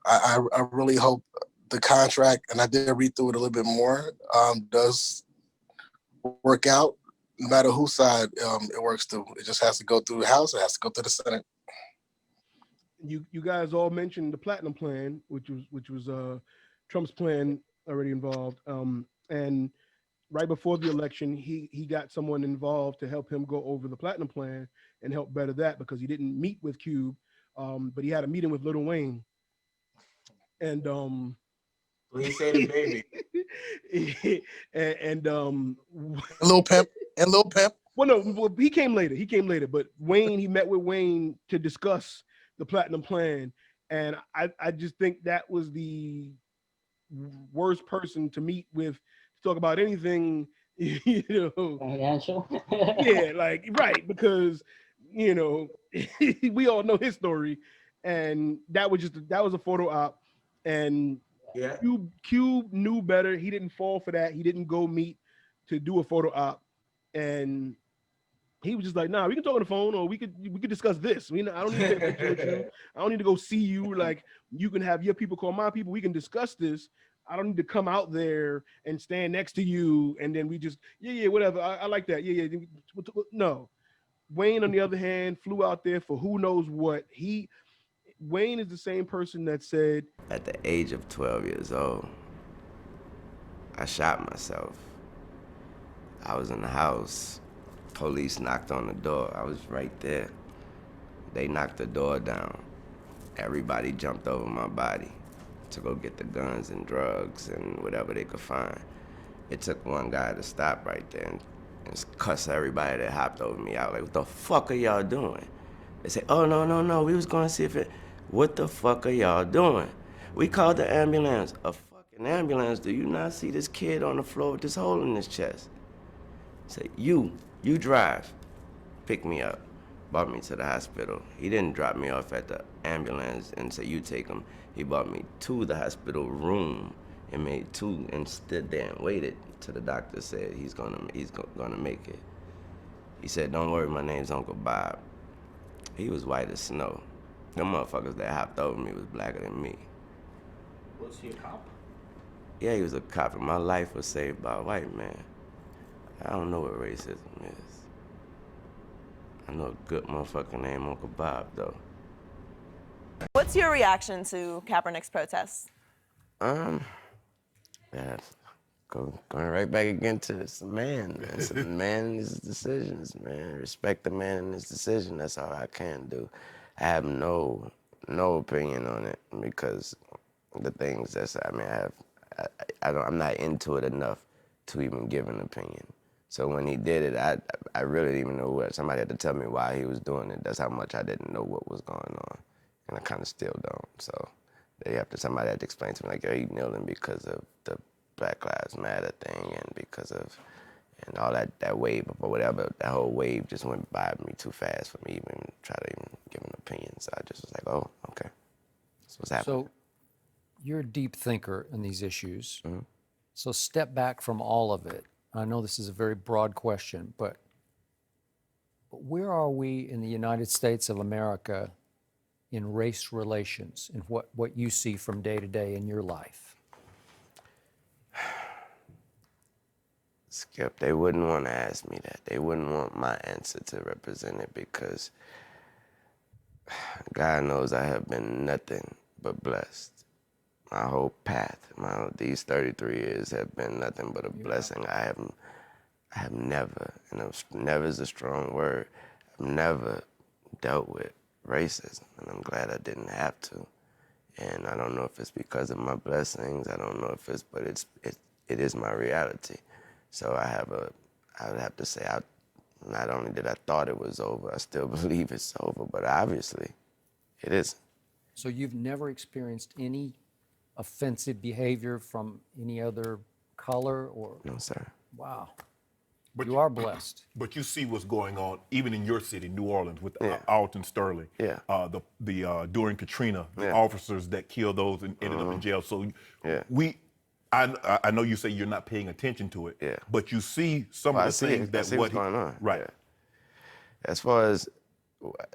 I really hope the contract, and I did read through it a little bit more, does work out. No matter whose side it works through. It just has to go through the House. It has to go through the Senate. You guys all mentioned the platinum plan, which was Trump's plan already involved. And right before the election, he got someone involved to help him go over the platinum plan and help better that, because he didn't meet with Cube, but he had a meeting with Lil Wayne. And please say the baby. and Lil Pimp. Well, no, he came later. But Wayne, he met with Wayne to discuss the platinum plan, and I just think that was the worst person to meet with to talk about anything, financial. Yeah, like, right, because we all know his story, and that was a photo op, and yeah, Cube knew better. He didn't fall for that. He didn't go meet to do a photo op, and he was just like, nah, we can talk on the phone, or we could discuss this. I don't need to take a picture with you. I don't need to go see you. Like, you can have your people call my people. We can discuss this. I don't need to come out there and stand next to you, and then we just, whatever. I like that. Yeah. No. Wayne, on the other hand, flew out there for who knows what. Wayne is the same person that said, at the age of 12 years old, I shot myself. I was in the house. Police knocked on the door. I was right there. They knocked the door down. Everybody jumped over my body to go get the guns and drugs and whatever they could find. It took one guy to stop right there and cuss everybody that hopped over me out. Like, what the fuck are y'all doing? They say, oh, no, we was going to see if it, what the fuck are y'all doing? We called the ambulance. A fucking ambulance? Do you not see this kid on the floor with this hole in his chest? Say, you drive, pick me up. brought me to the hospital. He didn't drop me off at the ambulance and say, you take him. He brought me to the hospital room and made two and stood there and waited till the doctor said he's gonna make it. He said, don't worry, my name's Uncle Bob. He was white as snow. Them motherfuckers that hopped over me was blacker than me. Was he a cop? Yeah, he was a cop, and my life was saved by a white man. I don't know what racism is. I know a good motherfucker named Uncle Bob, though. What's your reaction to Kaepernick's protests? Yeah, going right back again to this man. It's a man and his decisions, man. Respect the man and his decision. That's all I can do. I have no opinion on it because the things I'm not into it enough to even give an opinion. So when he did it, I really didn't even know what. Somebody had to tell me why he was doing it. That's how much I didn't know what was going on, and I kind of still don't. So somebody had to explain to me, like, yo, he kneeling because of the Black Lives Matter thing and because of and all that wave or whatever. That whole wave just went by me too fast for me even try to even give an opinion. So I just was like, oh, okay, that's what's happening. So you're a deep thinker in these issues. Mm-hmm. So step back from all of it. I know this is a very broad question, but where are we in the United States of America in race relations and what you see from day to day in your life? Skip, they wouldn't want to ask me that. They wouldn't want my answer to represent it because God knows I have been nothing but blessed. My whole path, these 33 years have been nothing but a blessing. I have never, never is a strong word, I've never dealt with racism, and I'm glad I didn't have to. And I don't know if it's because of my blessings, I don't know if it's, but it is my reality. So I would have to say, not only did I thought it was over, I still believe it's over, but obviously it isn't. So you've never experienced any offensive behavior from any other color or? No, sir. Wow. But you are blessed. But you see what's going on even in your city, New Orleans, with Alton Sterling. Yeah. During Katrina, the officers that killed those and ended up in jail. So I know you say you're not paying attention to it, but you see some of the things what's going on. Right. Yeah. As far as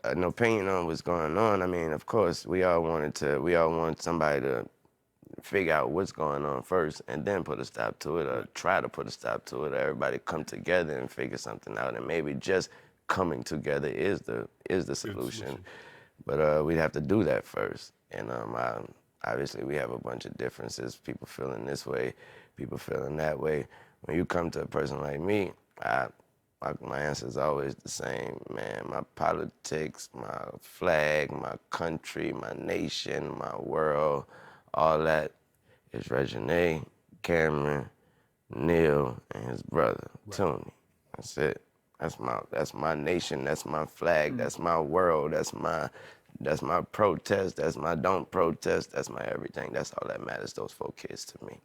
an opinion on what's going on, I mean, of course, we all want somebody to figure out what's going on first and then put a stop to it, or try to put a stop to it. Everybody come together and figure something out, and maybe just coming together is the solution. But we'd have to do that first. And obviously we have a bunch of differences. People feeling this way, people feeling that way. When you come to a person like me, my answer is always the same, man. My politics, my flag, my country, my nation, my world, all that is Reginae, Cameron, Neil, and his brother, Tony. That's it. That's my nation, that's my flag, that's my world, that's my protest, that's my don't protest, that's my everything. That's all that matters, those 4 kids to me.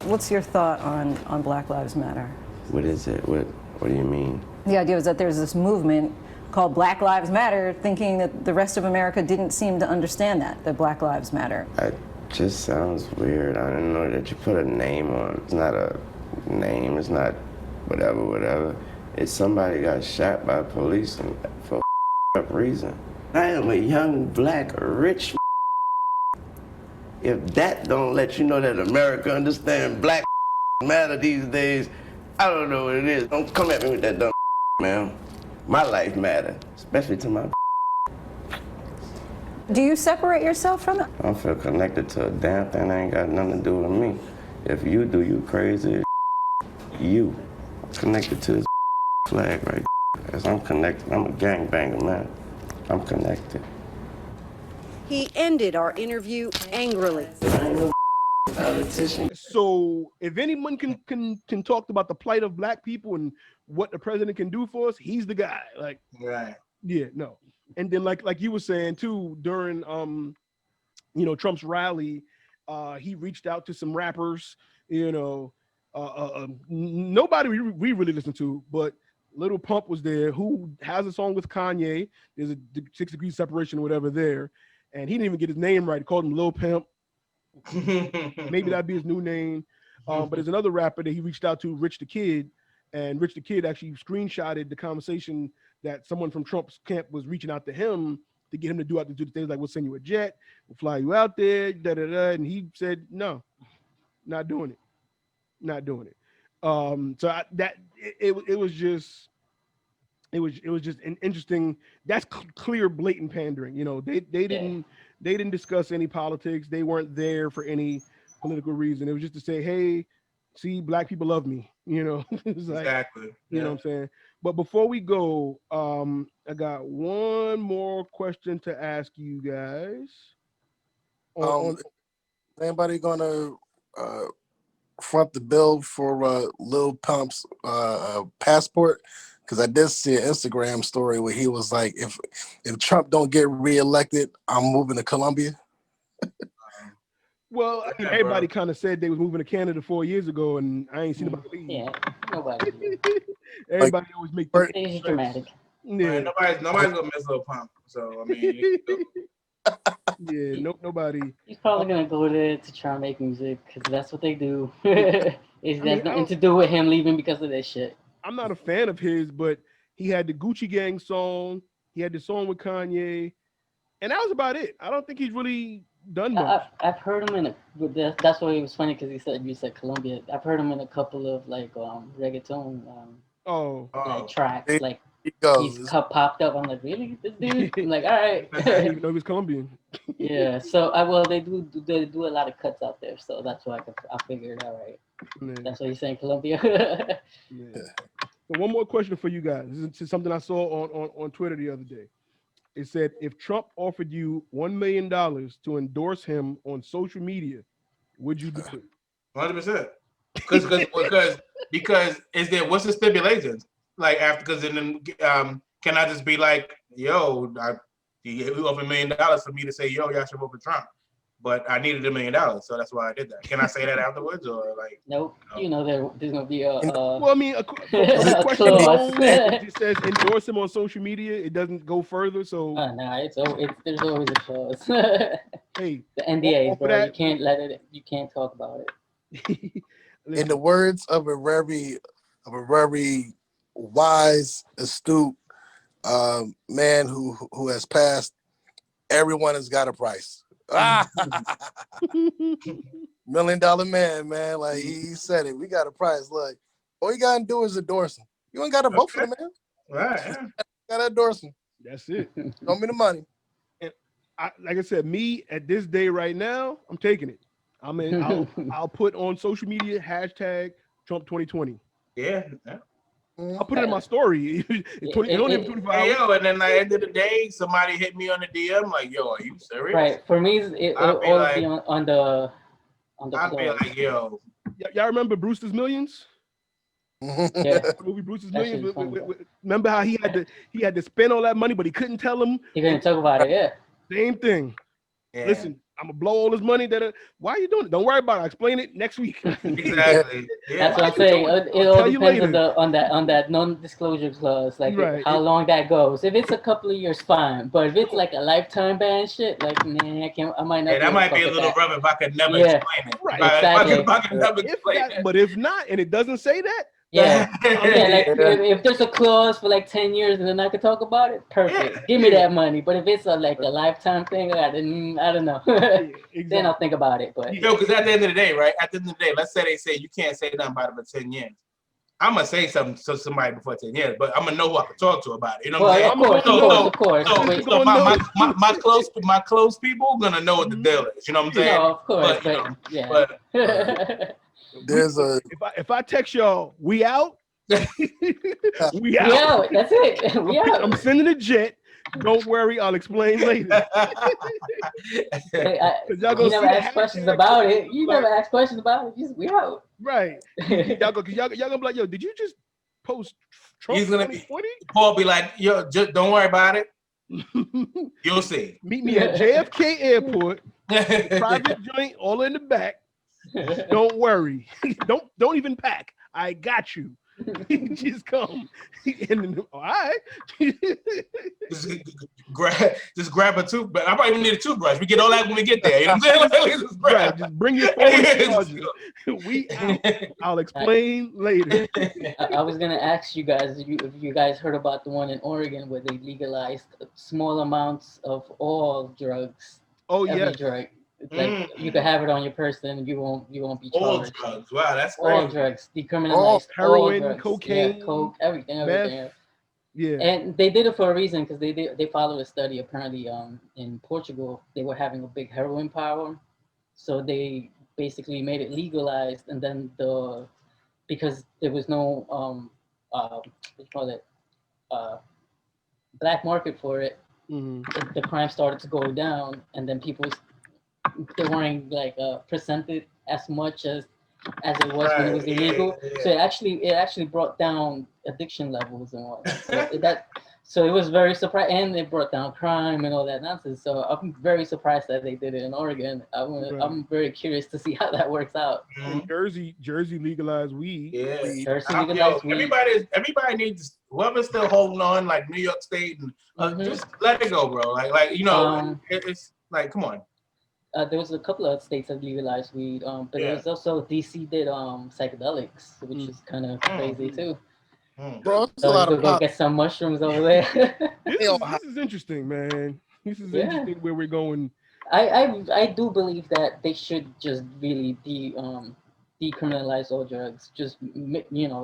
What's your thought on Black Lives Matter? What is it? What do you mean? The idea was that there's this movement called Black Lives Matter, thinking that the rest of America didn't seem to understand that Black Lives Matter. It just sounds weird. I didn't know that you put a name on. It's not a name, it's not whatever. It's somebody got shot by police and for up reason. I am a young, black, rich. If that don't let you know that America understands Black matter these days, I don't know what it is. Don't come at me with that dumb man. My life matter, especially to my. Do you separate yourself from it? I don't feel connected to a damn thing that ain't got nothing to do with me. If you do, you crazy. You connected to this flag right there. I'm connected. I'm a gangbanger, man. I'm connected. He ended our interview angrily. So if anyone can talk about the plight of Black people and what the president can do for us, he's the guy. Like, right. Yeah, no. And then like you were saying too, during Trump's rally, he reached out to some rappers, nobody we really listen to, but Lil Pump was there, who has a song with Kanye. There's a 6 degrees separation or whatever there. And he didn't even get his name right. He called him Lil Pimp. Maybe that'd be his new name. But there's another rapper that he reached out to, Rich the Kid. And Rich the Kid actually screenshotted the conversation that someone from Trump's camp was reaching out to him to get him to do the things like, we'll send you a jet, we'll fly you out there, da-da-da. And he said, no, not doing it. Not doing it. It was just an interesting. That's clear, blatant pandering. You know, they didn't discuss any politics. They weren't there for any political reason. It was just to say, hey, see, black people love me. You know, it's like, Exactly. You know what I'm saying? But before we go, I got one more question to ask you guys. Anybody gonna front the bill for Lil Pump's passport? Because I did see an Instagram story where he was like, if Trump don't get reelected, I'm moving to Colombia. Well, I mean, everybody kind of said they was moving to Canada 4 years ago, and I ain't seen nobody leave. Yeah, nobody. Everybody always make that. It's dramatic. Yeah. Right, nobody's gonna miss Lil Pump. So I mean, yeah, nobody. He's probably gonna go there to try and make music because that's what they do. It has nothing to do with him leaving because of this shit. I'm not a fan of his, but he had the Gucci Gang song. He had the song with Kanye, and that was about it. I don't think he's really done much. I've heard him that's why it was funny because you said Colombia. I've heard him in a couple of like reggaeton like tracks. Like he's popped up. I'm like, really, this dude? I'm like, all right. I didn't even know he was Colombian. Yeah. So they do a lot of cuts out there. So that's why I figured, all right. Yeah. That's what you're saying, Colombia. Yeah. So one more question for you guys. This is something I saw on Twitter the other day. It said, if Trump offered you $1 million to endorse him on social media, would you do it? 100%. Because is there, what's the stipulations? Like after, because then can I just be like, yo, you offer $1 million for me to say, yo, y'all should vote for Trump, but I needed $1 million, so that's why I did that. Can I say that afterwards, or like? Nope. You know there's gonna be a. Well, I mean, a question it just says endorse him on social media. It doesn't go further, so. There's always a clause. Hey, the NDAs, bro. You can't let it. You can't talk about it. In the words of a very wise, astute man who has passed, everyone has got a price. $1 million man. Like he said it. We got a price. Look, all you gotta do is endorse him. You ain't gotta vote for the man. Right. Yeah. Gotta endorse him. That's it. Show me the money. And like I said, me at this day right now, I'm taking it. I'll put on social media hashtag Trump 2020. Yeah. I'll put it in my story. It only have 24 hours. Yo, and then like at the end of the day, somebody hit me on the DM like, "Yo, are you serious?" Right. For me, it'll always be on the. I'll be like, "Yo." Y'all remember Brewster's Millions? Yeah. Movie Brewster's Millions. Remember how he had to spend all that money, but he couldn't tell him. He couldn't talk about it. Yeah. Same thing. Yeah. Listen, I'm gonna blow all this money. Why are you doing it? Don't worry about it. I'll explain it next week. Exactly. Yeah. That's what I'm saying. It all depends on that non-disclosure clause, like how long that goes. If it's a couple of years, fine. But if it's like a lifetime ban shit, like man, I might not. Yeah, that might be a little rough if I could never explain it. Right. Exactly. If I could never explain it. But if not, and it doesn't say that. Yeah, like if there's a clause for like 10 years and then I could talk about it, perfect. Give me that money. But if it's a lifetime thing, I don't know. Exactly. Then I'll think about it. But because at the end of the day, right? At the end of the day, let's say they say you can't say nothing about it for 10 years. I'm gonna say something to somebody before 10 years, but I'm gonna know who I can talk to about it. You know what I'm saying? Of course. So my close people gonna know what the deal is. You know what I'm saying? No, of course. But there's if I text y'all, we out. we out. We out. That's it. We out. I'm sending a jet. Don't worry, I'll explain later. You never ask questions about it. You never ask questions about it. Just we out. Right. Y'all gonna be like, yo, did you just post Trump? He's gonna be. Paul be like, yo, just don't worry about it. You'll see. Meet me at JFK Airport. Private joint, all in the back. Don't worry. Don't even pack. I got you. Just come. And then, all right. just grab a toothbrush. I probably even need a toothbrush. We get all that when we get there. You know what I'm saying? Right, just bring your phone and charger. We out. I'll explain later. I was gonna ask you guys if you guys heard about the one in Oregon where they legalized small amounts of all drugs. Oh every yeah. drug. It's like you could have it on your person, you won't be All charged. drugs. Wow, that's All crazy. drugs, decriminalized. All heroin, drugs. cocaine, yeah, coke, everything. meth. Yeah. And they did it for a reason because they followed a study apparently in Portugal they were having a big heroin power, so they basically made it legalized, and then because there was no what do you call it black market for it, the crime started to go down, and then people they weren't like presented as much as it was when it was illegal. So it actually brought down addiction levels and whatnot. So it was very surprising, and it brought down crime and all that nonsense. So I'm very surprised that they did it in Oregon. I'm very curious to see how that works out. And Jersey legalized weed. Yeah, Jersey legalized weed. Everybody needs, whoever's still holding on, like New York State, and just let it go, bro. Like it's like, come on. There was a couple of states that legalized weed, but there was also DC did psychedelics, which is kind of crazy too. Bro, So you could go get some mushrooms over there. This is interesting, man. This is interesting where we're going. I do believe that they should just really decriminalize all drugs. Just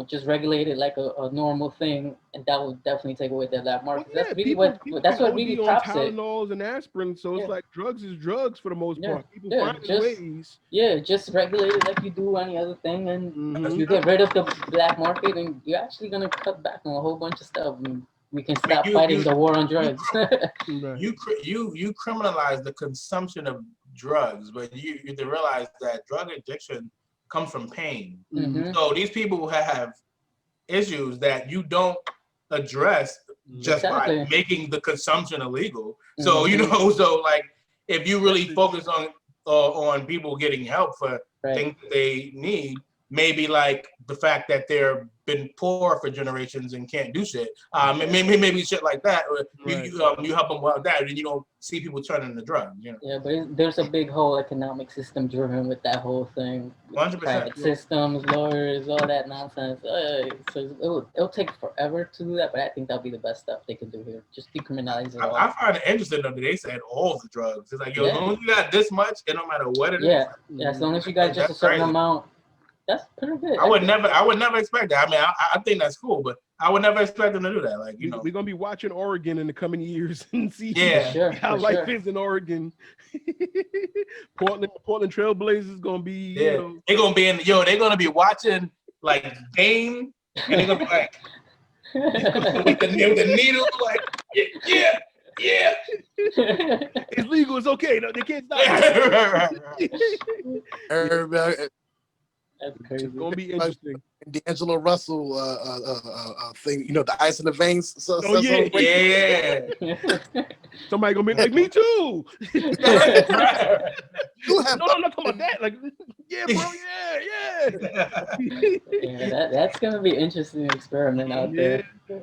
just regulate it like a normal thing, and that would definitely take away that black market. That's really what really tops it. Tylenols and aspirins, so it's like drugs is drugs for the most part. People find ways. Yeah, just regulate it like you do any other thing, and you get rid of the black market, and you're actually gonna cut back on a whole bunch of stuff. And we can stop fighting the war on drugs. You criminalize the consumption of drugs, but you have to realize that drug addiction comes from pain. So these people have issues that you don't address just by making the consumption illegal. So so like if you really focus on people getting help for things that they need, maybe like the fact that they're been poor for generations and can't do shit. Maybe shit like that. Or you help them with that, and you don't see people turning to drugs. Yeah, but there's a big whole economic system driven with that whole thing. 100%. Private systems, lawyers, all that nonsense. So it'll take forever to do that, but I think that'll be the best stuff they can do here. Just decriminalize it all. I find it interesting though that they said all the drugs. It's like, as long as you got this much, it don't matter what it is. Yeah, as long as you got just a certain amount. That's pretty good. I would never expect that. I mean, I think that's cool, but I would never expect them to do that. Like, we're gonna be watching Oregon in the coming years and see how life is in Oregon. Portland Trailblazers gonna be. They're gonna be they're gonna be watching like game, and they're gonna be like with the needle, like yeah. It's legal. It's okay. No, they can't stop it. That's crazy. It's gonna be interesting. D'Angelo Russell thing, the ice in the veins. Yeah. Somebody gonna be like, me too. No, I'm not talking about that. Like, yeah, bro, yeah. That's gonna be an interesting experiment out there. All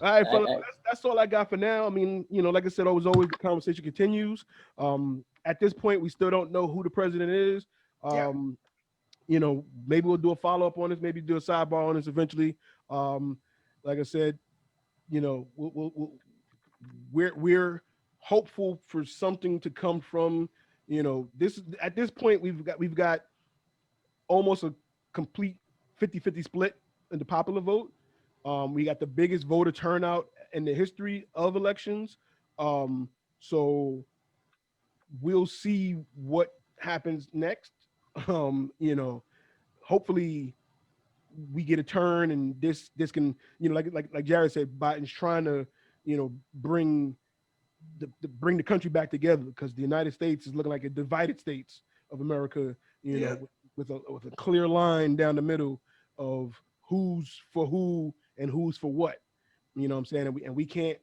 right, fellas, that's all I got for now. I mean, like I said, always the conversation continues. At this point, we still don't know who the president is. Maybe we'll do a follow-up on this, maybe do a sidebar on this eventually. Like I said, we're hopeful for something to come from, this. At this point, we've got almost a complete 50-50 split in the popular vote. We got the biggest voter turnout in the history of elections. So we'll see what happens next. Hopefully we get a turn, and this can, like Jared said, Biden's trying to, bring the country back together, because the United States is looking like a divided states of America, with a clear line down the middle of who's for who and who's for what. You know what I'm saying? And we can't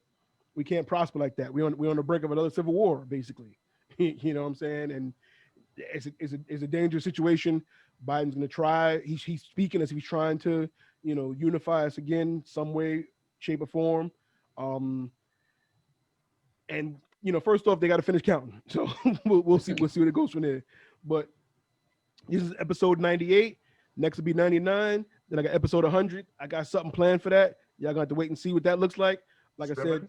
prosper like that. We're on the brink of another civil war, basically. You know what I'm saying? And it's a dangerous situation. Biden's going to try. He's speaking as if he's trying to, unify us again, some way, shape, or form. And first off, they got to finish counting. So we'll see what it goes from there. But this is episode 98. Next will be 99. Then I got episode 100. I got something planned for that. Y'all gonna have to wait and see what that looks like. Like I said,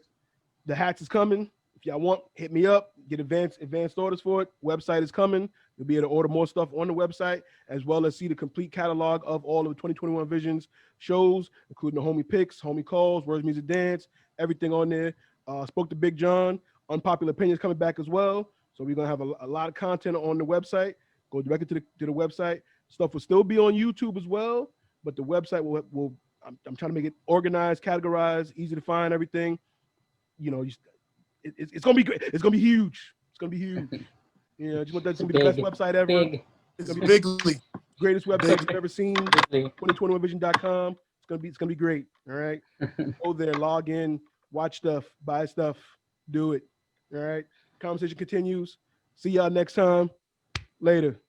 the hats is coming. If y'all want, hit me up. Get advanced orders for it. Website is coming. You'll be able to order more stuff on the website, as well as see the complete catalog of all of the 2021 Visions shows, including the Homie Picks, Homie Calls, Words Music Dance, everything on there. Spoke to Big John. Unpopular Opinions coming back as well. So we're gonna have a lot of content on the website. Go directly to the website. Stuff will still be on YouTube as well, but the website will I'm trying to make it organized, categorized, easy to find, everything. It's gonna be great. It's gonna be huge. It's gonna be huge. Just want that to be the best website ever. It's gonna be bigly. Greatest website you've ever seen. 2021vision.com. It's gonna be great. All right. Go there, log in, watch stuff, buy stuff, do it. All right. Conversation continues. See y'all next time. Later.